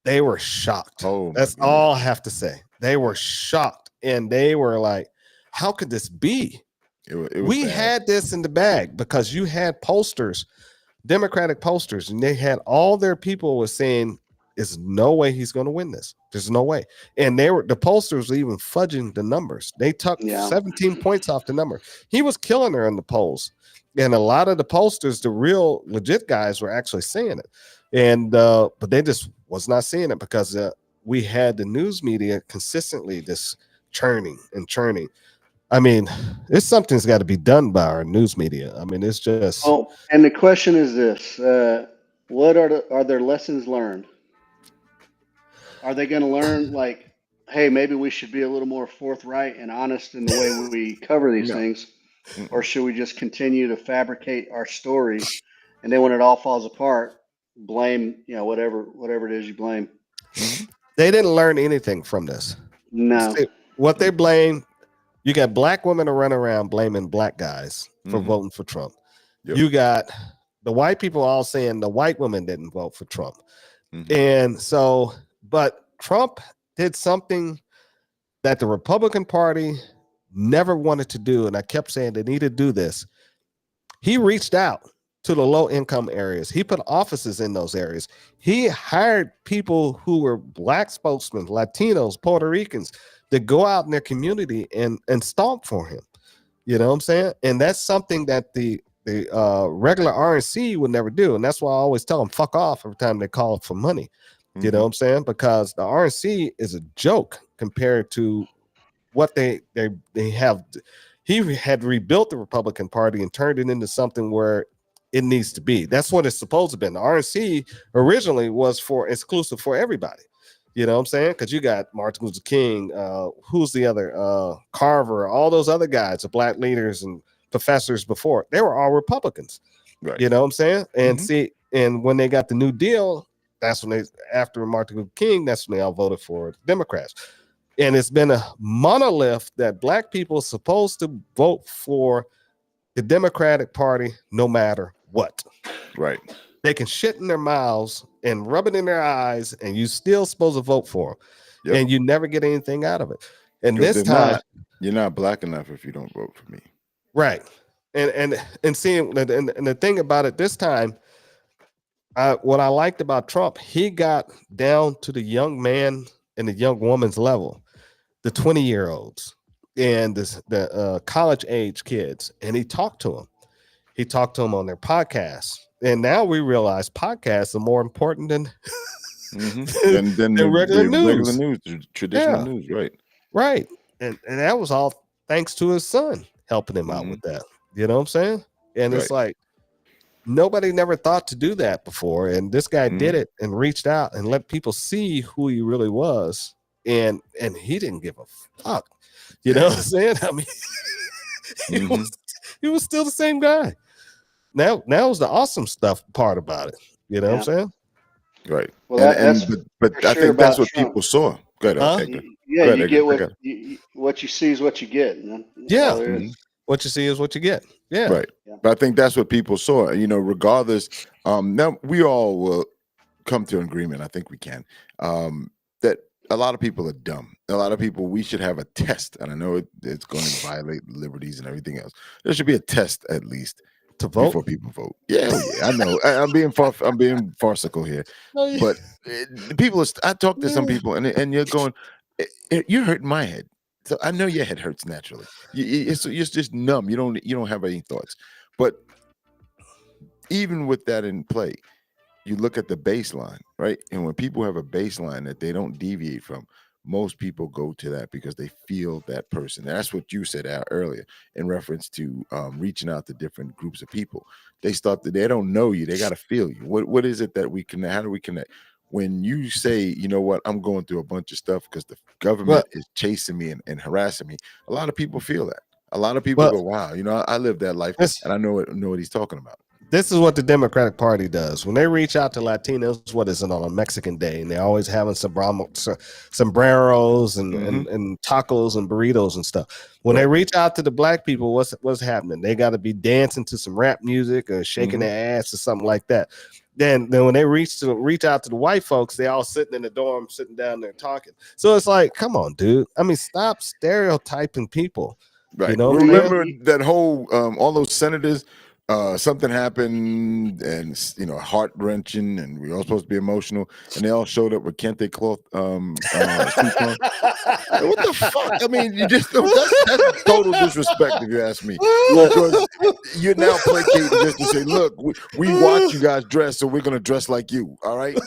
they were shocked. That's all I have to say. They were shocked, and they were like, how could this be? We had this in the bag because you had posters, Democratic posters, and they had all their people were saying, there's no way he's going to win this. There's no way. And the pollsters were even fudging the numbers. They took 17 points off the number. He was killing her in the polls. And a lot of the pollsters, the real legit guys, were actually saying it. And but they just was not seeing it because we had the news media consistently just churning and churning. I mean, it's something's got to be done by our news media. I mean, it's just. Oh, and the question is this: what are their lessons learned? Are they going to learn, like, hey, maybe we should be a little more forthright and honest in the way we cover these things, or should we just continue to fabricate our story, and then when it all falls apart, blame whatever it is you blame? They didn't learn anything from this. No. What they blame. You got black women to run around blaming black guys for voting for Trump. Yep. You got the white people all saying the white women didn't vote for Trump. And so, but Trump did something that the Republican Party never wanted to do. And I kept saying they need to do this. He reached out to the low income areas. He put offices in those areas. He hired people who were black spokesmen, Latinos, Puerto Ricans, to go out in their community and stomp for him. You know what I'm saying? And that's something that the regular RNC would never do. And that's why I always tell them, fuck off every time they call for money. You know what I'm saying? Because the RNC is a joke compared to what they have. He had rebuilt the Republican Party and turned it into something where it needs to be. That's what it's supposed to be. The RNC originally was for exclusive for everybody. You know what I'm saying? Because you got Martin Luther King, who's the other, Carver, all those other guys, the black leaders and professors before, they were all Republicans. Right. You know what I'm saying? And and when they got the New Deal, that's when after Martin Luther King, that's when they all voted for the Democrats. And it's been a monolith that black people are supposed to vote for the Democratic Party no matter what. Right. They can shit in their mouths and rub it in their eyes, and you still supposed to vote for them. And you never get anything out of it. And this time, you're not black enough if you don't vote for me. Right. And seeing and the thing about it this time, what I liked about Trump, he got down to the young man and the young woman's level, the 20-year-olds and the college age kids, and he talked to them. He talked to them on their podcasts. And now we realize podcasts are more important than regular news, traditional news, right? Right. And that was all thanks to his son helping him out with that. You know what I'm saying? And it's like nobody never thought to do that before. And this guy did it and reached out and let people see who he really was. And he didn't give a fuck. You know what I'm saying? I mean, he was still the same guy. Now is the awesome stuff part about it. You know what I'm saying? Right. Well, but I think that's what people saw. Go ahead. Yeah, you get what you see is what you get. Man. Yeah. What you see is what you get. Yeah. Right. Yeah. But I think that's what people saw. You know, regardless, now we all will come to an agreement. I think we can. That a lot of people are dumb. A lot of people, we should have a test. And I know it's going to violate liberties and everything else. There should be a test at least to vote. before people vote. Yeah, oh yeah, I know. I'm being farcical here, but the people. I talk to some people, and you're going, you're hurting my head. So I know your head hurts naturally. It's just numb. You don't have any thoughts. But even with that in play, you look at the baseline, right? And when people have a baseline that they don't deviate from, most people go to that because they feel that person. That's what you said earlier in reference to reaching out to different groups of people. They don't know you. They got to feel you. What is it that we can? How do we connect? When you say, you know what, I'm going through a bunch of stuff because the government is chasing me and harassing me. A lot of people feel that. A lot of people go, wow, I lived that life and I know what he's talking about. This is what the Democratic Party does. When they reach out to Latinos, what is it, on a Mexican day, and they're always having sombreros and tacos and burritos and stuff. When they reach out to the black people, what's happening? They got to be dancing to some rap music or shaking their ass or something like that. Then when they reach out to the white folks, they all sitting in the dorm, sitting down there talking. So it's like, come on, dude. I mean, stop stereotyping people. Right. Remember that whole all those senators. Something happened and heart-wrenching, and we all supposed to be emotional, and they all showed up with kente cloth suits on. What the fuck? I mean, you just that's total disrespect if you ask me. Because you're now placating just to say, look, we watch you guys dress, so we're gonna dress like you. All right?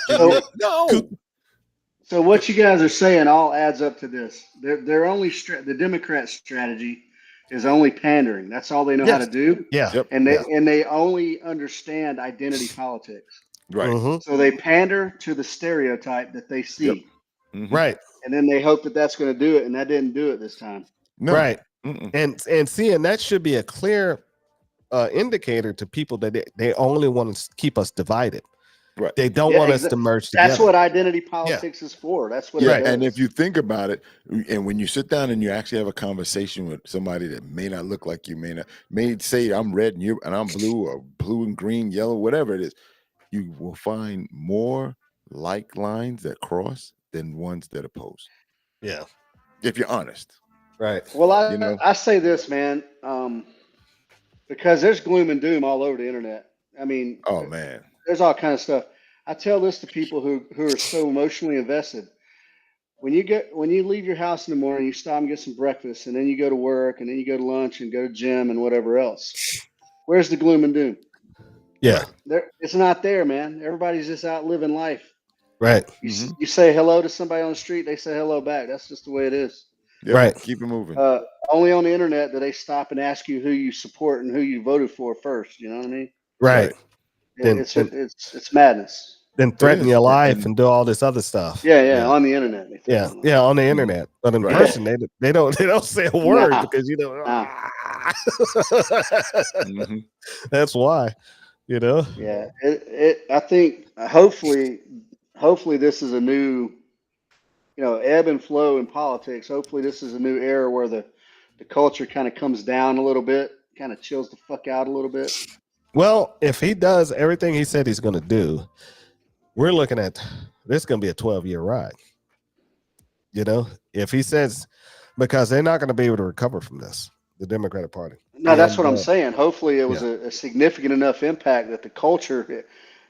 Look, no. So what you guys are saying all adds up to this. They're only the Democrat strategy is only pandering. That's all they know how to do. Yeah. Yep. And they only understand identity politics. Right. So they pander to the stereotype that they see. Yep. Mm-hmm. Right. And then they hope that that's going to do it, and that didn't do it this time. No. Right. And that should be a clear indicator to people that they only want to keep us divided. Right. They don't want us to merge together. That's what identity politics is for. That's what it is. And if you think about it, and when you sit down and you actually have a conversation with somebody that may not look like you, may say I'm red and I'm blue, or blue and green, yellow, whatever it is, you will find more like lines that cross than ones that oppose. Yeah. If you're honest. Right. Well, I say this, man, because there's gloom and doom all over the internet. I mean, oh man. There's all kinds of stuff. I tell this to people who are so emotionally invested. When you leave your house in the morning, you stop and get some breakfast, and then you go to work, and then you go to lunch and go to gym and whatever else. Where's the gloom and doom? Yeah. It's not there, man. Everybody's just out living life. Right. You say hello to somebody on the street, they say hello back. That's just the way it is. Yep. Right. Keep it moving. Only on the internet do they stop and ask you who you support and who you voted for first. You know what I mean? Right. It's madness. Then threaten your life and do all this other stuff. Yeah. On the internet. On the internet. But in person, they don't say a word because that's why. Yeah. I think hopefully this is a new, ebb and flow in politics. Hopefully this is a new era where the culture kind of comes down a little bit, kind of chills the fuck out a little bit. Well, if he does everything he said he's going to do, we're looking at this going to be a 12-year ride. If he says, because they're not going to be able to recover from this, the Democratic Party. No, that's what I'm saying. Hopefully it was a significant enough impact that the culture,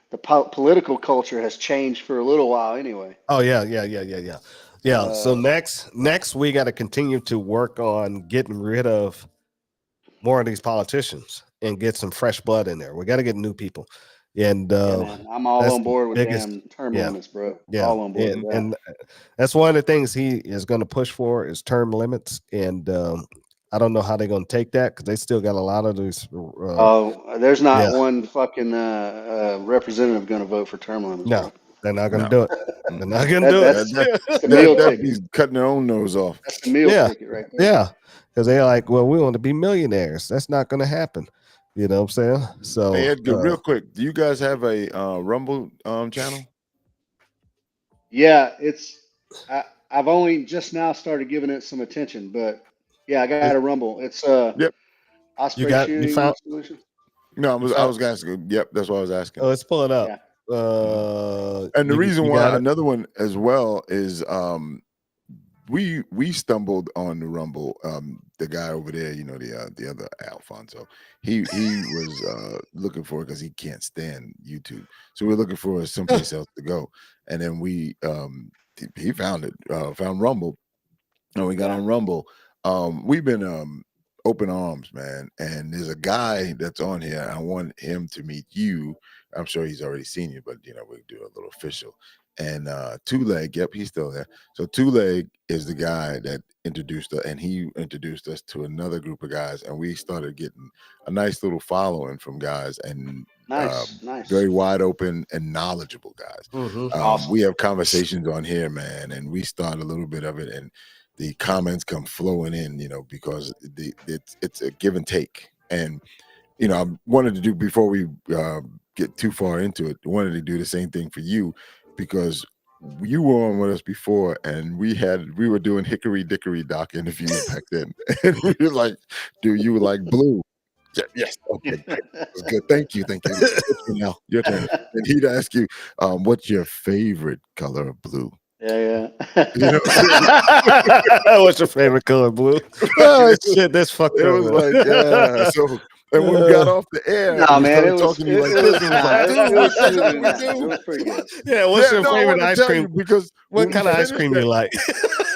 the political culture has changed for a little while anyway. Oh, yeah. So next we got to continue to work on getting rid of more of these politicians and get some fresh blood in there. We got to get new people. And I'm all on board with damn term limits, bro. Yeah. All on board with that. And that's one of the things he is going to push for is term limits. And I don't know how they're going to take that because they still got a lot of these. There's not one fucking representative going to vote for term limits. No, bro. They're not going to do it. They're not going to do it. That's the meal ticket. He's cutting their own nose off. That's the meal ticket right there. Yeah. Because they're like, well, we want to be millionaires. That's not going to happen. You know what I'm saying? So, hey, Edgar, real quick, do you guys have a Rumble channel? Yeah, I've only just now started giving it some attention, but yeah, I got a Rumble. It's Osprey Shooting Solution. No, I was asking. Yep, that's what I was asking. Oh, let's pull it up. Yeah. And the reason why another one as well is we stumbled on the Rumble. The guy over there, the other Alfonso, he was looking for it because he can't stand YouTube. So we're looking for someplace else to go. And then he found it, found Rumble. And we got on Rumble. We've been open arms, man. And there's a guy that's on here. I want him to meet you. I'm sure he's already seen you, but we do a little official. And Two Leg, yep, he's still there. So Two Leg is the guy that introduced us, and he introduced us to another group of guys, and we started getting a nice little following from guys, and Nice. very wide open and knowledgeable guys. Awesome. We have conversations on here, man, and we start a little bit of it, and the comments come flowing in, because it's a give and take. And I wanted to do, before we get too far into it, wanted to do the same thing for you, because you were on with us before, and we were doing Hickory Dickory Doc interviews back then. And we were like, "Do you like blue?" Yes. Okay. That's good. Thank you. Now your turn. And he'd ask you, "What's your favorite color of blue?" Yeah. What's your favorite color? Blue. Oh shit, that's fucked It up. was man. like, yeah. So, and when we got off the air, Nah, we man, started it was talking to you like this. it It was like, dude, was that's smooth what and we nice. It do. was pretty good. Yeah, what's Yeah, your no, I favorite wanted to ice tell you cream? because What when kind we of ice finished cream that, you like?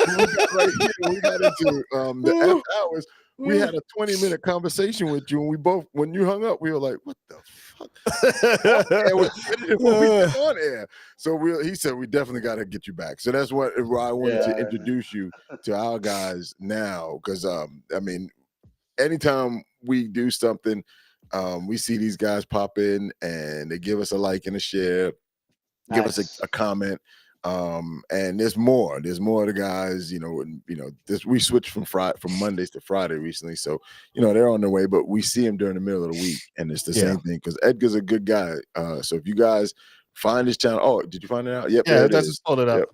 when we got right here, when we got into the F hours, we had a 20-minute conversation with you, and we both, when you hung up, we were like, "What the fuck?" And we finished it when we get on air. So he said we definitely got to get you back. So that's why I wanted to introduce you to our guys now, because anytime we do something, we see these guys pop in and they give us a like and a share, give us a comment. And there's more of the guys, we switched from Mondays to Friday recently. So, they're on their way, but we see them during the middle of the week, and it's the same thing, because Edgar's a good guy. So if you guys find his channel, oh, did you find it out? Yep. Yeah, there it I is. just pulled it up. Yep.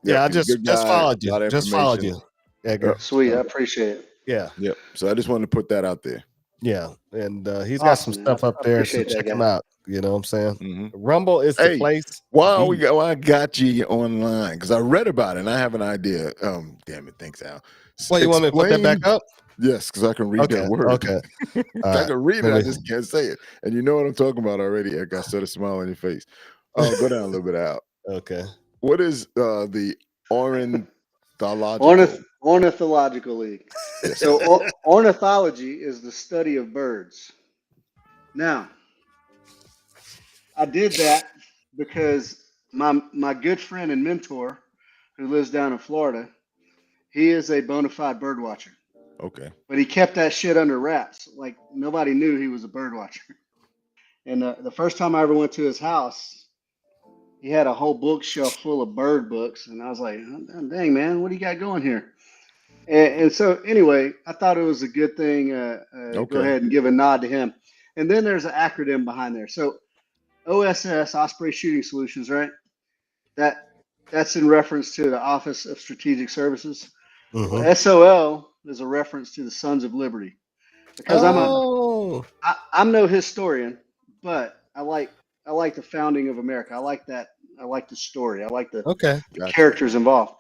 Yeah, I he's a just good guy, followed a lot you. of Just followed you. information. Edgar. Sweet, I appreciate it. Yeah. Yep. So I just wanted to put that out there. Yeah. And he's got some Awesome, man. stuff up I there, so appreciate that, check him guy. out. You know what I'm saying? Mm-hmm. Rumble is the Hey, place. While I got you online, because I read about it and I have an idea. Damn it, thanks, Al. Well, you want me to put that back up? Yes, because I can read that word. Okay. I can read it, I just can't say it. And you know what I'm talking about already, Eric. I saw the smile on your face. Go down a little bit out. Okay. What is the ornithological? Ornithological League. So ornithology is the study of birds. Now, I did that because my good friend and mentor, who lives down in Florida, he is a bona fide bird watcher. Okay. But he kept that shit under wraps. Like, nobody knew he was a bird watcher. And the first time I ever went to his house, he had a whole bookshelf full of bird books. And I was like, dang, man, what do you got going here? And so, anyway, I thought it was a good thing. Go ahead and give a nod to him. And then there's an acronym behind there. So OSS, Osprey Shooting Solutions, right? That's in reference to the Office of Strategic Services. Mm-hmm. SOL is a reference to the Sons of Liberty. Because I'm no historian, but I like the founding of America. I like that. I like the story. I like the characters involved.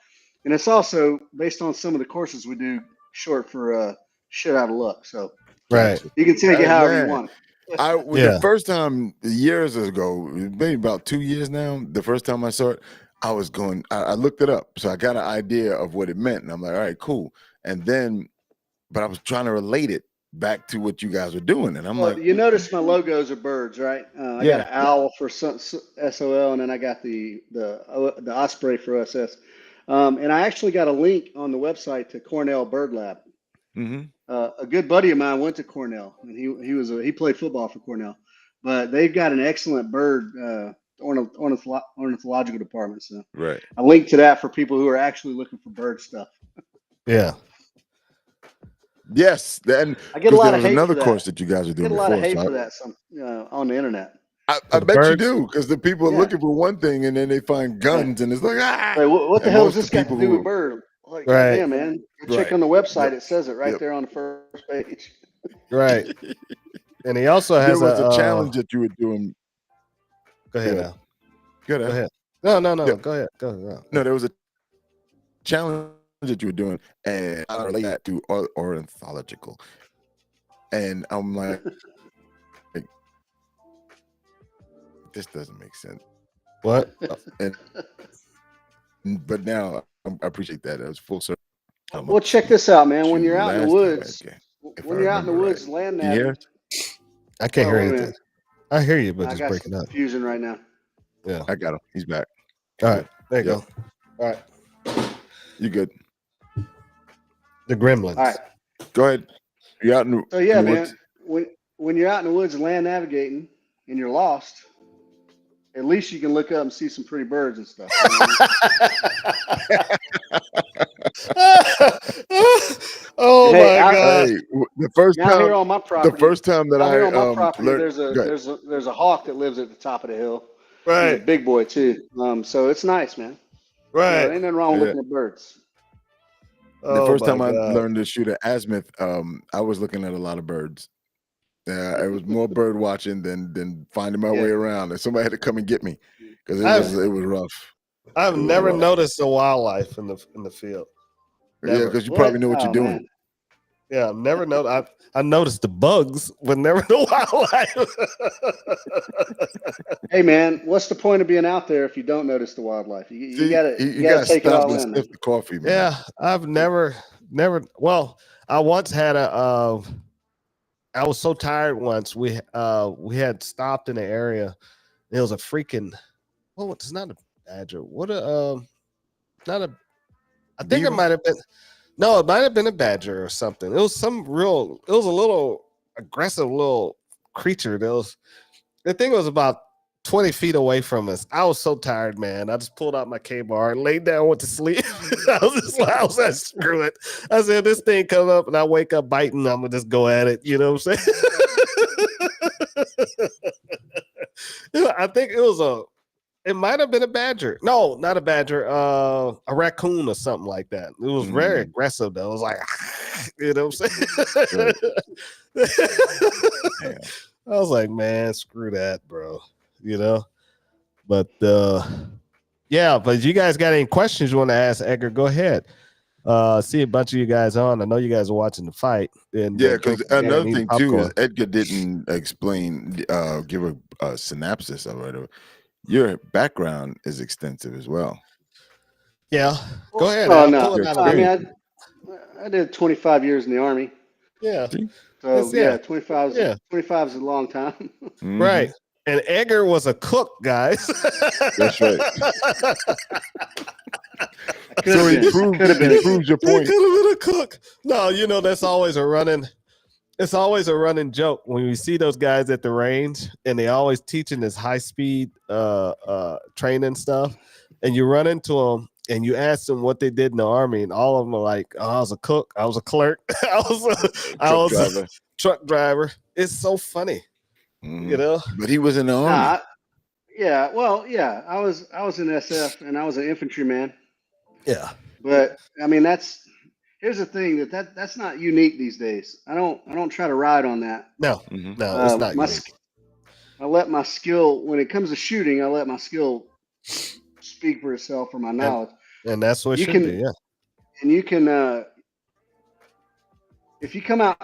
And it's also based on some of the courses we do, short for shit out of luck. So right, you can take it however you want. The first time, years ago, maybe about 2 years now, the first time I saw it, I was going, I looked it up. So I got an idea of what it meant. And I'm like, all right, cool. And then, but I was trying to relate it back to what you guys were doing. And I'm like, you notice my logos are birds, right? I got an owl for SOL, and then I got the osprey for OSS. And I actually got a link on the website to Cornell Bird Lab. mm-hmm. A good buddy of mine went to Cornell, and he played football for Cornell. But they've got an excellent bird ornithological department. So right, I linked to that for people who are actually looking for bird stuff. Yeah. Yes, then I get a lot of hate another for that. course that you guys are doing. I get a lot of hate for that on the internet. I bet you do, because the people are looking for one thing and then they find guns and it's like, what the hell does this got to do with bird? Like, right, man, check on the website. It says it right there on the first page. Right. And he also has a challenge that you were doing. Go ahead now. Go ahead. No. Yeah. Go ahead. Go ahead. No, there was a challenge that you were doing, and I relate that to ornithological. And I'm like, this doesn't make sense. What? But now I appreciate that. It was full circle. Well, check this out, man. When to you're out in the last- woods, okay, if when I you're out in the remember woods, right. land Do you hear nav. it? I can't Oh, hear wait a anything. minute. I hear you, but I it's got breaking some up. confusion right now. Yeah. I got him. He's back. All right. There you Yep. go. All right. You good? The Gremlins. All right. Go ahead. You out in the, So yeah, in the man. woods? When you're out in the woods land navigating and you're lost, at least you can look up and see some pretty birds and stuff. You know what Oh Hey, my God. Hey, the first I mean? Out here time, on my property, the first time that out here on my I property, learned, there's go ahead. a hawk that lives at the top of the hill. He's a Right. big boy too. So it's nice, man. You know, Right. ain't nothing wrong with Yeah. looking at birds. The Oh first my time I God. learned to shoot at azimuth, I was looking at a lot of birds. It was more bird watching than finding my Yeah. way around. And somebody had to come and get me because I've- it was rough. I've It was never rough. noticed the wildlife in the field. Yeah, Never. because you probably know what you're Oh, doing. man. Yeah, I've never noticed. I noticed the bugs, but never the wildlife. Hey, man, what's the point of being out there if you don't notice the wildlife? You See, gotta you gotta gotta take it stop all and in. Man. sniff the coffee, man. Yeah, I've never. Well, I once had a. I was so tired once. We had stopped in the area. It was a freaking. Well, it's not a badger. What a not a. I think it Beaver? might have been. No, it might have been a badger or something. It was some real. It was a little aggressive little creature. The thing was about 20 feet away from us. I was so tired, man. I just pulled out my K-bar, laid down, went to sleep. I was like, screw it. I said, this thing come up and I wake up biting, I'm gonna just go at it. You know what I'm saying? I think it might have been a badger. No, not a badger, a raccoon or something like that. It was very aggressive though. It was like, you know what I'm saying? I was like, man, screw that, bro. You know, but yeah, but you guys got any questions you want to ask Edgar? Go ahead. See a bunch of you guys on. I know you guys are watching the fight. And Yeah, because another eating thing too is popcorn. Edgar didn't explain, give a synopsis of it. Your background is extensive as well. Yeah, go ahead. Oh Al. no, Pull it out I of mean, there. I did 25 years in the Army. Yeah, So Yeah. yeah, 25 Yeah. 25 is a long time. Mhm. right. And Edgar was a cook, guys. That's right. Could So have he been. Could have been. proves your He point. could have been a cook. No, you know, that's always a running. It's always a running joke when we see those guys at the range and they always teaching this high speed training stuff. And you run into them and you ask them what they did in the Army, and all of them are like, oh, I was a cook, I was a clerk, I was Driver. a truck driver. It's so funny, Mhm. you know. But he was in the army. Nah, yeah, well, yeah, I was in SF and I was an infantryman. Yeah. But I mean, here's the thing that's not unique these days. I don't try to ride on that. No, Mhm. no, it's not. My unique. I let my skill, when it comes to shooting, I let my skill speak for itself, or my knowledge. And that's what it You should can- be. Yeah. And you can, if you come out,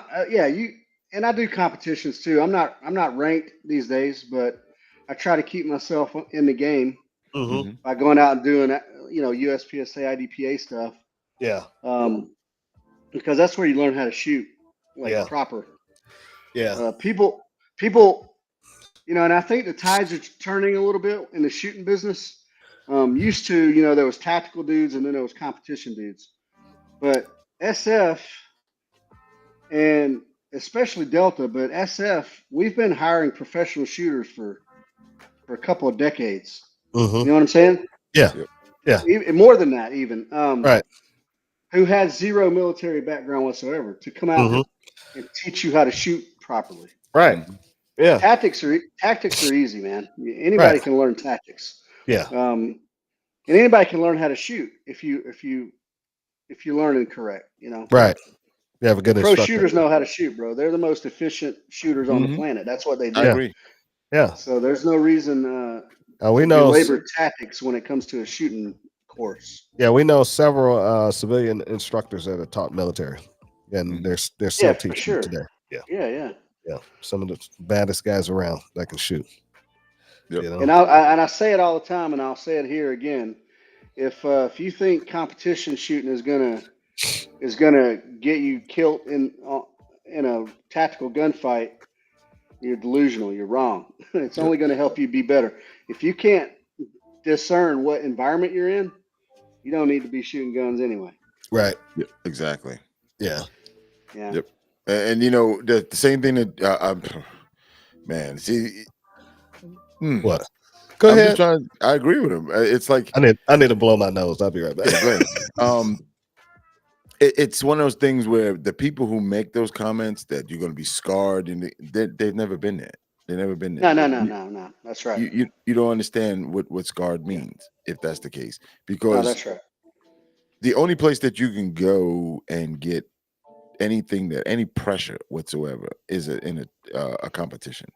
and I do competitions too. I'm not ranked these days, but I try to keep myself in the game Mm-hmm. Mhm. by going out and doing, USPSA, IDPA stuff. Yeah. Because that's where you learn how to shoot like Yeah. proper. Yeah. People, and I think the tides are turning a little bit in the shooting business. Used to, there was tactical dudes and then there was competition dudes. But SF and especially Delta, but SF, we've been hiring professional shooters for a couple of decades. Mm-hmm. You know what I'm saying? Yeah. Yep. Yeah. Even more than that, even. Right. Who had zero military background whatsoever to come out Mm-hmm. and teach you how to shoot properly. Right. Yeah. Tactics are easy, man. Anybody Right. can learn tactics. Yeah. And anybody can learn how to shoot if you learn it correct. Right. You have a good Pro instructor. shooters know how to shoot, bro. They're the most efficient shooters on the Mhm. planet. That's what they do. I Yeah. agree. Yeah. So there's no reason We to know. belabor tactics when it comes to a shooting course. Yeah, we know several civilian instructors that have taught military, and they're still Yeah, for teaching sure. today. Yeah, Yeah. yeah. Some of the baddest guys around that can shoot. Yep. You know? And I say it all the time, and I'll say it here again. If you think competition shooting is gonna get you killed in a tactical gunfight, you're delusional. You're wrong. It's only going to help you be better. If you can't discern what environment you're in, you don't need to be shooting guns anyway. Right. Yep, exactly. Yeah. Yeah. Yep. And you know the same thing that man, see, What? Go I'm ahead. just trying. I agree with him. It's like I need to blow my nose. I'll be right back. yeah, go ahead. It's one of those things where the people who make those comments that you're going to be scarred, and they've never been there. They've never been there. No. That's right. You don't understand what scarred means if that's the case, No, because that's right. the only place that you can go and get anything that any pressure whatsoever is in a competition.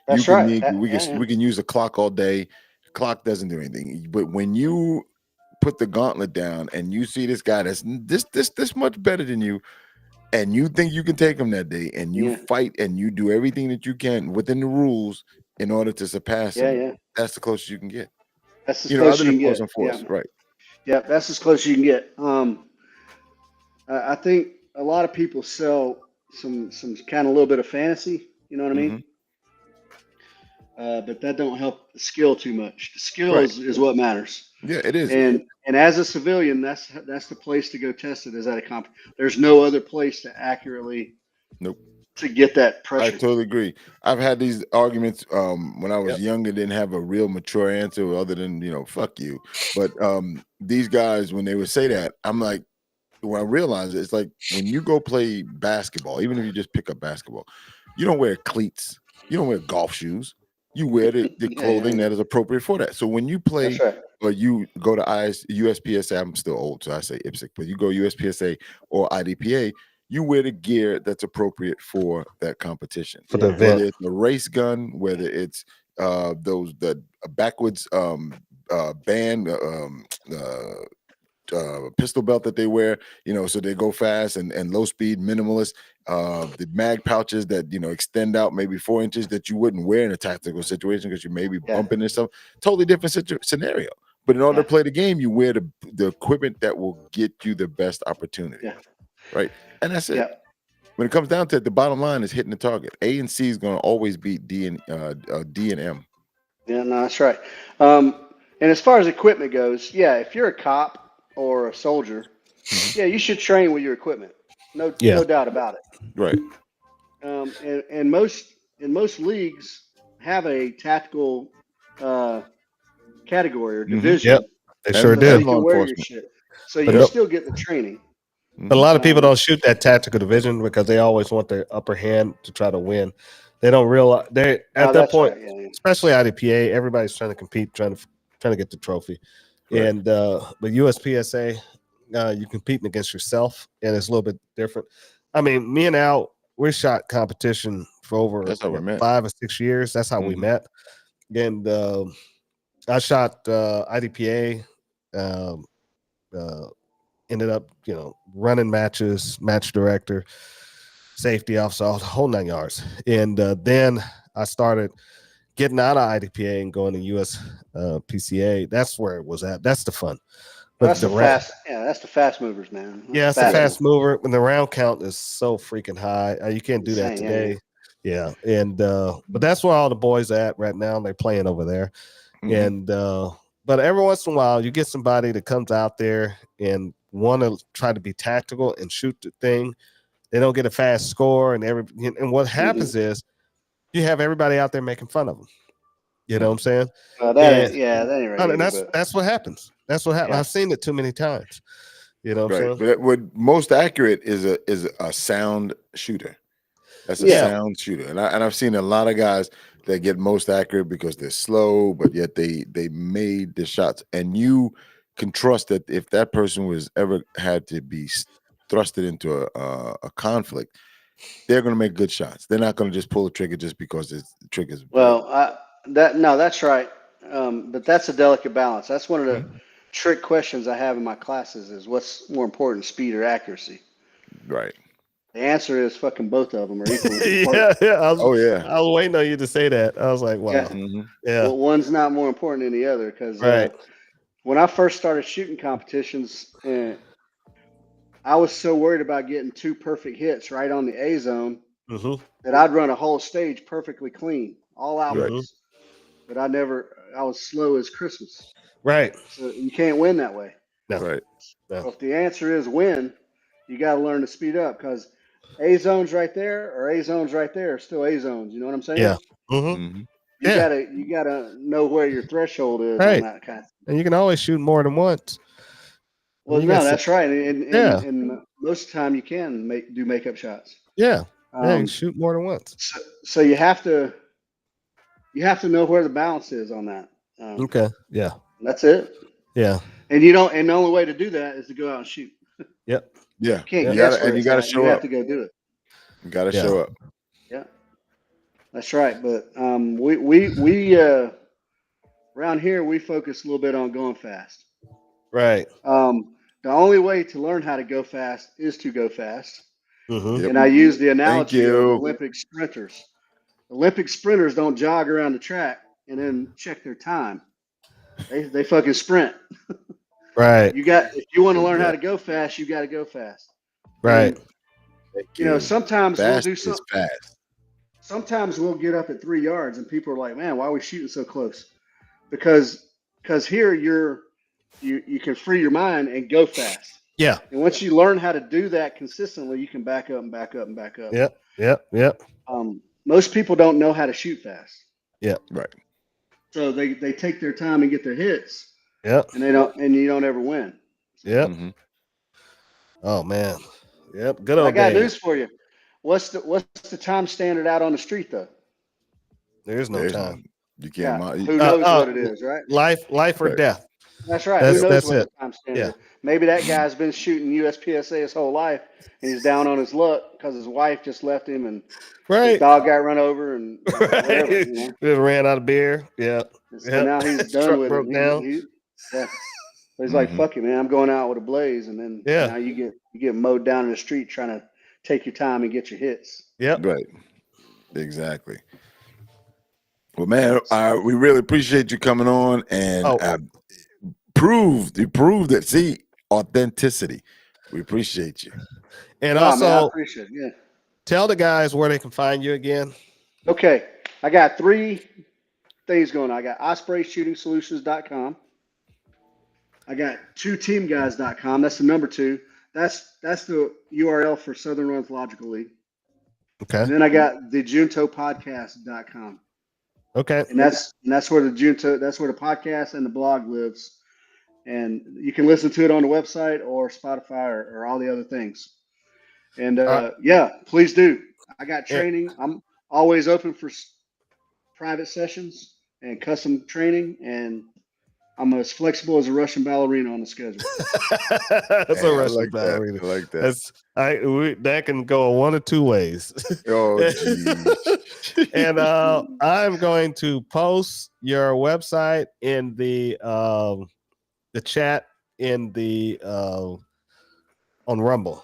That's You can right. need, Yeah. we can use a clock all day. The clock doesn't do anything. But when you put the gauntlet down and you see this guy that's this much better than you, and you think you can take him that day, and you Yeah. fight and you do everything that you can within the rules in order to surpass him, Yeah. that's the closest you can get. That's as You know, close other as you than can force get. and force, right? Yeah, that's as close as you can get. I think a lot of people sell some kind of little bit of fantasy. You know what I mean? But that don't help the skill too much. The skill is what matters. Yeah, it is. And as a civilian, that's the place to go test it. Is at a comp. There's no other place to accurately Nope. to get that I pressure. totally agree. I've had these arguments when I was younger, didn't have a real mature answer other than, fuck you. But these guys, when they would say that, I'm like, when I realized it's like when you go play basketball, even if you just pick up basketball, you don't wear cleats, you don't wear golf shoes, you wear the clothing that is appropriate for that. So when you play That's right. or you go to USPSA, I'm still old, so I say IPSC, but you go USPSA or IDPA, you wear the gear that's appropriate for that competition. For the Yeah. event. Whether it's a race gun, whether it's the backwards band pistol belt that they wear, so they go fast and low speed minimalist, the mag pouches that extend out maybe 4 inches that you wouldn't wear in a tactical situation because you may be bumping and stuff. Totally different scenario. But in order to play the game, you wear the equipment that will get you the best opportunity. Yeah. Right. And that's it. Yeah. When it comes down to it, the bottom line is hitting the target. A and C is going to always beat D and M. Yeah, no, that's right. And as far as equipment goes, if you're a cop or a soldier, you should train with your equipment. No doubt about it. Right. And most leagues have a tactical category or division. Yep. They so sure that did. you can wear your shit. So you still get the training. But a lot of people don't shoot that tactical division because they always want their upper hand to try to win. They don't realize they at that point, especially IDPA, everybody's trying to compete, trying to get the trophy. Right. And but USPSA, you're competing against yourself, and it's a little bit different. I mean, me and Al, we shot competition for over That's how we met. 5 or 6 years. That's how we met. And I shot IDPA. Ended up, running matches, match director, safety officer, the whole 9 yards. And then I started getting out of IDPA and going to US PCA. That's where it was at. That's the fun. But that's that's the fast movers, man. It's the fast mover. When the round count is so freaking high, you can't do that today. Yeah. And but that's where all the boys are at right now. They're playing over there. And but every once in a while, you get somebody that comes out there and want to try to be tactical and shoot the thing. They don't get a fast score, and what happens is you have everybody out there making fun of them. You know what I'm saying? That ain't right. And that's what happens. That's what happens. Yeah. I've seen it too many times. You know what I'm saying? But what most accurate is a sound shooter. That's a sound shooter, and I've seen a lot of guys that get most accurate because they're slow, but yet they made the shots, and you can trust that if that person was ever had to be thrusted into a conflict, they're going to make good shots. They're not going to just pull the trigger just because the trigger's well. That's right. But that's a delicate balance. That's one of the trick questions I have in my classes is what's more important, speed or accuracy? Right. The answer is fucking both of them are equally yeah, important. yeah. Oh yeah. I was waiting on you to say that. I was like, wow. Yeah. hmm Yeah. Well, one's not more important than the other because Right. when I first started shooting competitions, I was so worried about getting 2 perfect hits right on the A zone Mm-hmm. that I'd run a whole stage perfectly clean, all outwards. But I was slow as Christmas. Right. So you can't win that way. No. Right. So if the answer is win, you got to learn to speed up because A zones right there or A zones right there are still A zones. You know what I'm saying? Yeah. Mm-hmm. hmm Yeah. You gotta know where your threshold is on Right. that kind of thing. And you can always shoot more than once. Well, You no, got that's right. And, Yeah. and most of the time you can do makeup shots. Yeah. Yeah. You Um, shoot more than once. so you have to know where the balance is on that. Okay. Yeah. That's it. Yeah. And you don't. And the only way to do that is to go out and shoot. Yep. Yeah. You can't Yeah. You guess gotta where and you it's gotta at. show You have up. to go do it. You gotta Yeah. show up. Yeah, that's right. But we around here we focus a little bit on going fast. Right. The only way to learn how to go fast is to go fast. Mm-hmm. Yep. And I use the Thank analogy of you. Olympic sprinters. Olympic sprinters don't jog around the track and then check their time. They fucking sprint. Right. If you want to learn Yeah. how to go fast, you got to go fast. Right. And, Thank you know, sometimes we'll Fast do is something. fast. Sometimes we'll get up at 3 yards and people are like, "Man, why are we shooting so close?" Because here you can free your mind and go fast. Yeah. And once you learn how to do that consistently, you can back up and back up and back up. Yep. Yep. Yep. Most people don't know how to shoot fast. Right. So they take their time and get their hits, Yep. and you don't ever win. Yep. Mhm. Oh man. Yep. Good But I old got days. news for you. What's the time standard out on the street though? There's no There's time. none. You Yeah, can't. who knows what it is, right? Life or Right. death. That's right. That's- Who knows that's what it. the time standard Yeah. is? Maybe that guy's been shooting USPSA his whole life, and he's down on his luck because his wife just left him, and his Right. dog got run over, and whatever. You know? Just ran out of beer. Yeah. And so Yep. now he's His done truck with broke it. down. Yeah. So he's like, Mhm. "Fuck it, man! I'm going out with a blaze," and then Yeah. now you get mowed down in the street trying to take your time and get your hits. Yep. Right. Exactly. Well, man, we really appreciate you coming on and Oh. you proved it. See, authenticity. We appreciate you. And Oh, man, I also appreciate it. Yeah. tell the guys where they can find you again. Okay, I got 3 things going on. I got ospreyshootings.com. I got 2teamguys.com. That's the number 2. That's the URL for Southern Ornithological League. Okay. And then I got the juntopodcast.com. Okay. And that's where the podcast and the blog lives. And you can listen to it on the website or Spotify or all the other things. And yeah, please do. I got training. I'm always open for private sessions and custom training, and I'm as flexible as a Russian ballerina on the schedule. That's Yeah, a I Russian like that. ballerina. I like that. That can go one of 2 ways. Oh, geez. And I'm going to post your website in the chat in the on Rumble.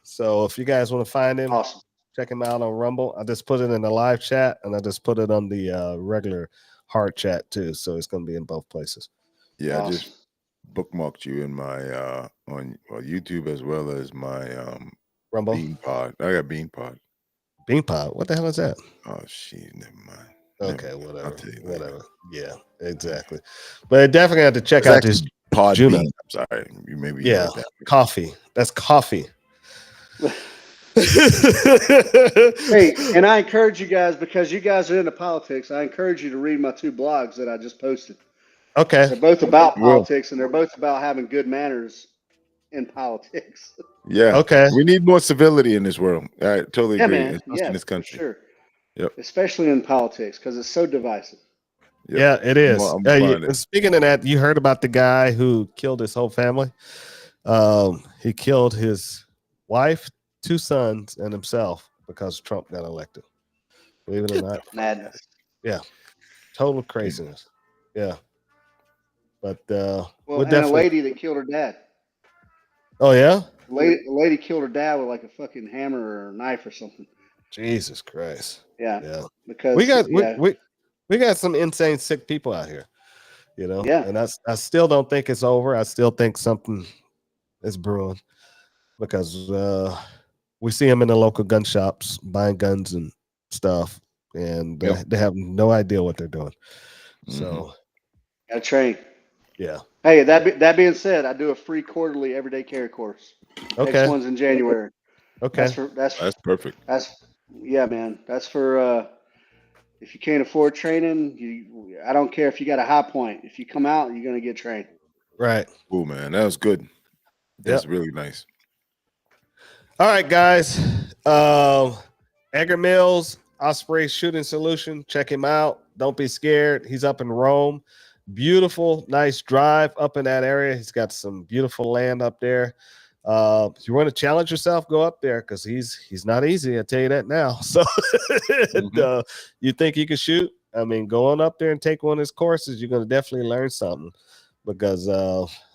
So if you guys want to find him, Awesome. check him out on Rumble. I just put it in the live chat and I just put it on the regular hard chat too. So it's going to be in both places. Yeah, I Awesome. just bookmarked you in my on YouTube as well as my Rumble, BeanPod. I got BeanPod. BeanPod. What the hell is that? Oh shit, never mind. Okay, Never mind. whatever. I'll tell you later. Whatever. Yeah, exactly. But definitely have to check It's out actually this Pod Juno. Bean. I'm sorry. You maybe Yeah. heard that. coffee. That's coffee. Hey, and I encourage you guys, because you guys are into politics, I encourage you to read my 2 blogs that I just posted. Okay. They're both about Will. politics, and they're both about having good manners in politics. Yeah. Okay. We need more civility in this world. I totally Yeah, agree. man. Especially Yeah, in this for country. sure. Yep. Especially in politics, because it's so divisive. Yep. Yeah, it is. I'm gonna find it. Speaking of that, you heard about the guy who killed his whole family? He killed his wife, 2 sons, and himself because Trump got elected. Believe it or not. Madness. Total craziness. Yeah. But Well, we're and a definitely. lady that killed her dad. Oh yeah, A lady killed her dad with like a fucking hammer or a knife or something. Jesus Christ. Yeah, Yeah, because we got yeah, we got some insane sick people out here. yeah, And I still don't think it's over. I still think something is brewing because we see them in the local gun shops buying guns and stuff, and Yep. they have no idea what they're doing. Mhm. So got trained. yeah, Hey, that being said, I do a free quarterly everyday carry course. Next okay, one's in January. okay, That's perfect. Yeah, man. That's for if you can't afford training, I don't care if you got a high point. If you come out, you're gonna get trained. right. Cool, man. That was good. That's Yep. really nice. All right, guys. Edgar Mills, Osprey Shooting Solution. Check him out. Don't be scared. He's up in Rome. Beautiful, nice drive up in that area. He's got some beautiful land up there. If you want to challenge yourself, go up there because he's not easy. I tell you that now. So, you think you can shoot? I mean, going up there and take one of his courses, you're going to definitely learn something because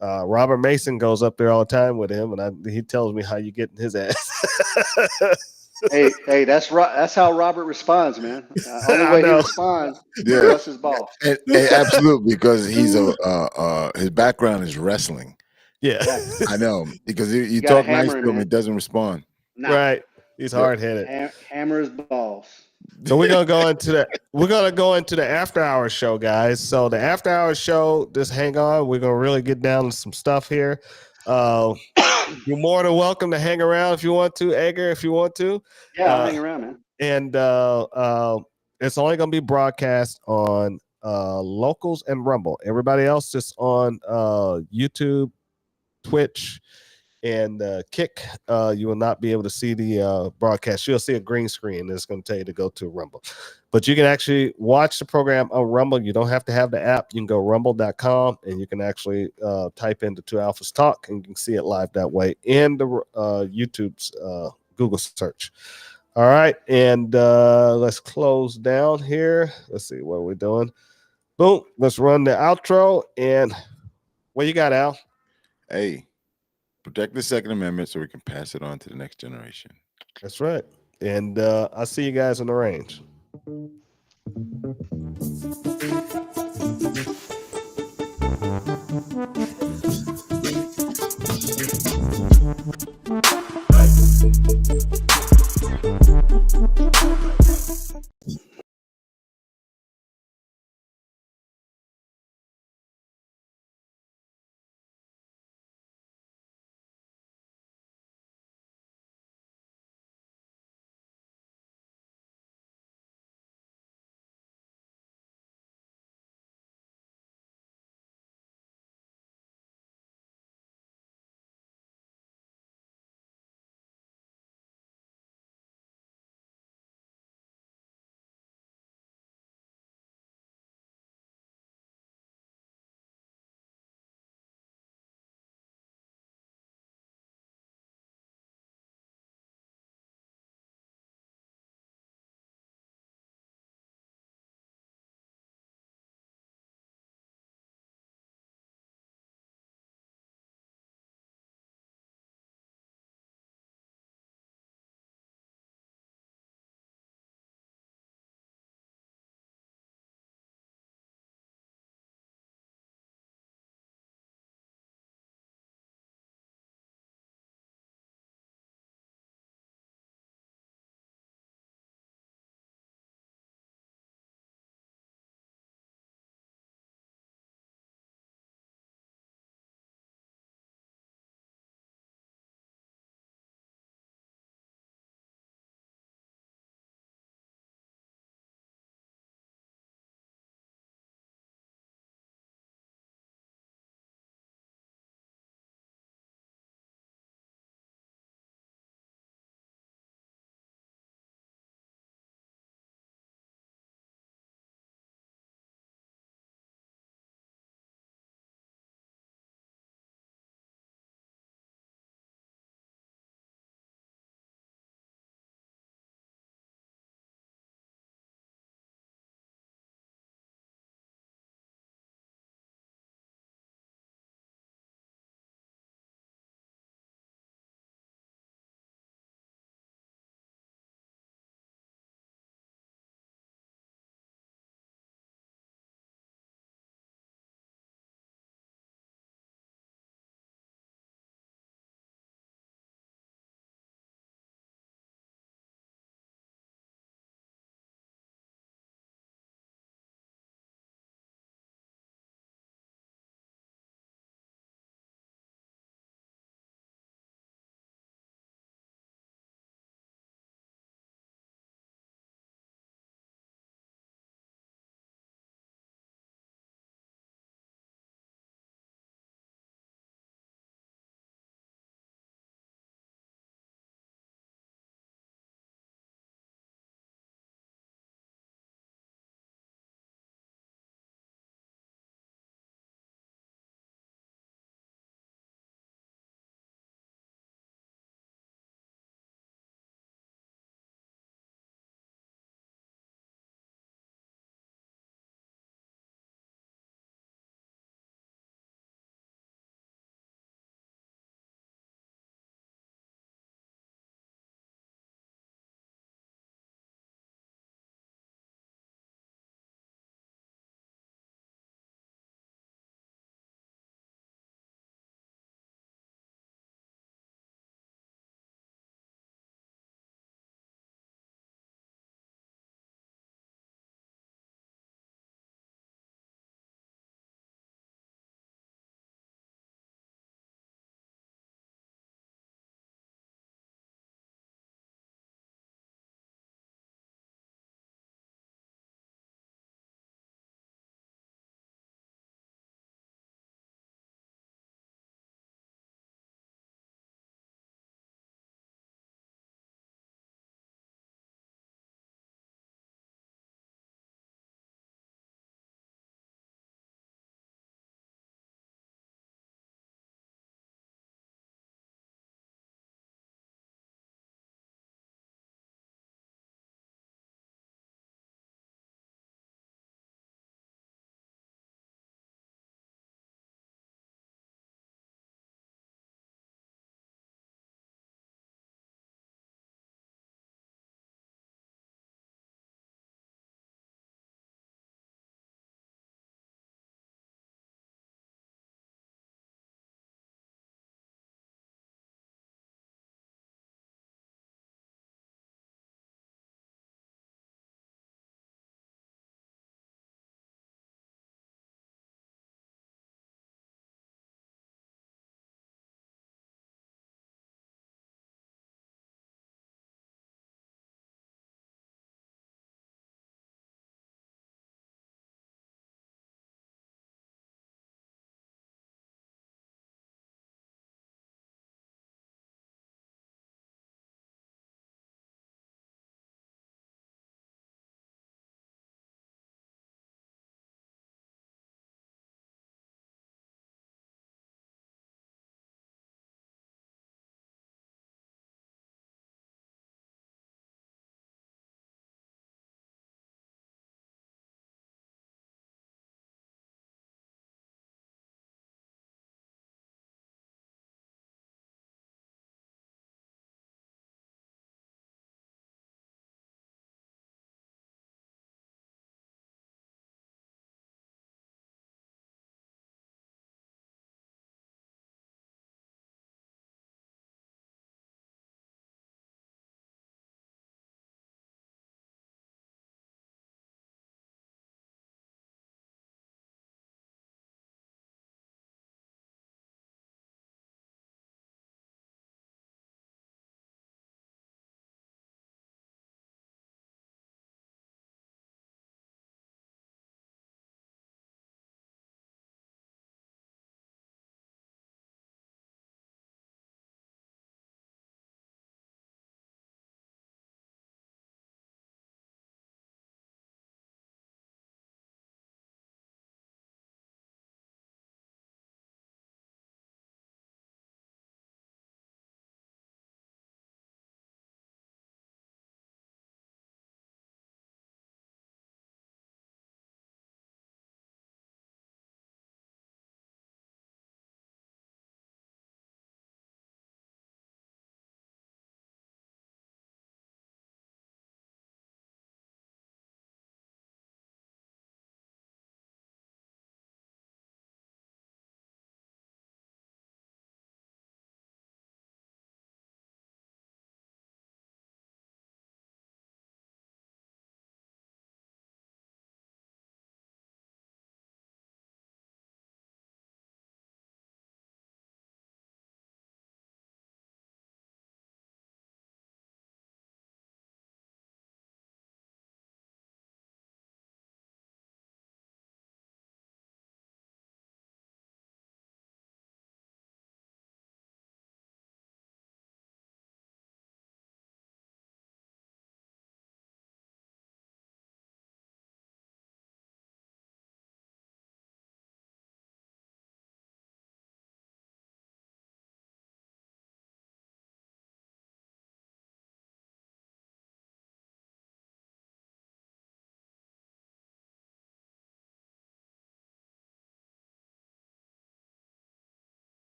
Robert Mason goes up there all the time with him, and he tells me how you get in his ass. Hey, that's how Robert responds, man. Only I way he know. responds is Yeah. bust his ball. And absolutely, because he's his background is wrestling. Yeah, I know because you got a talk nice hammer to in him, it. he doesn't respond. Nah, right. He's hard headed. hammer his balls. So we're gonna go into the after hours show, guys. So the after hours show, just hang on. We're gonna really get down to some stuff here. You're more than welcome to hang around if you want to, Edgar, if you want to. Yeah, I'll hang around, man. And it's only gonna be broadcast on Locals and Rumble. Everybody else just on YouTube, Twitch, and Kick. You will not be able to see the broadcast. You'll see a green screen that's going to tell you to go to Rumble, but you can actually watch the program on Rumble. You don't have to have the app. You can go rumble.com and you can actually type into Two Alphas Talk and you can see it live that way in the YouTube's Google search. All right, and let's close down here. Let's see what we're doing. Boom. Let's run the outro. And what you got, Al? Hey, protect the Second Amendment so we can pass it on to the next generation. That's right. And I'll see you guys on the range.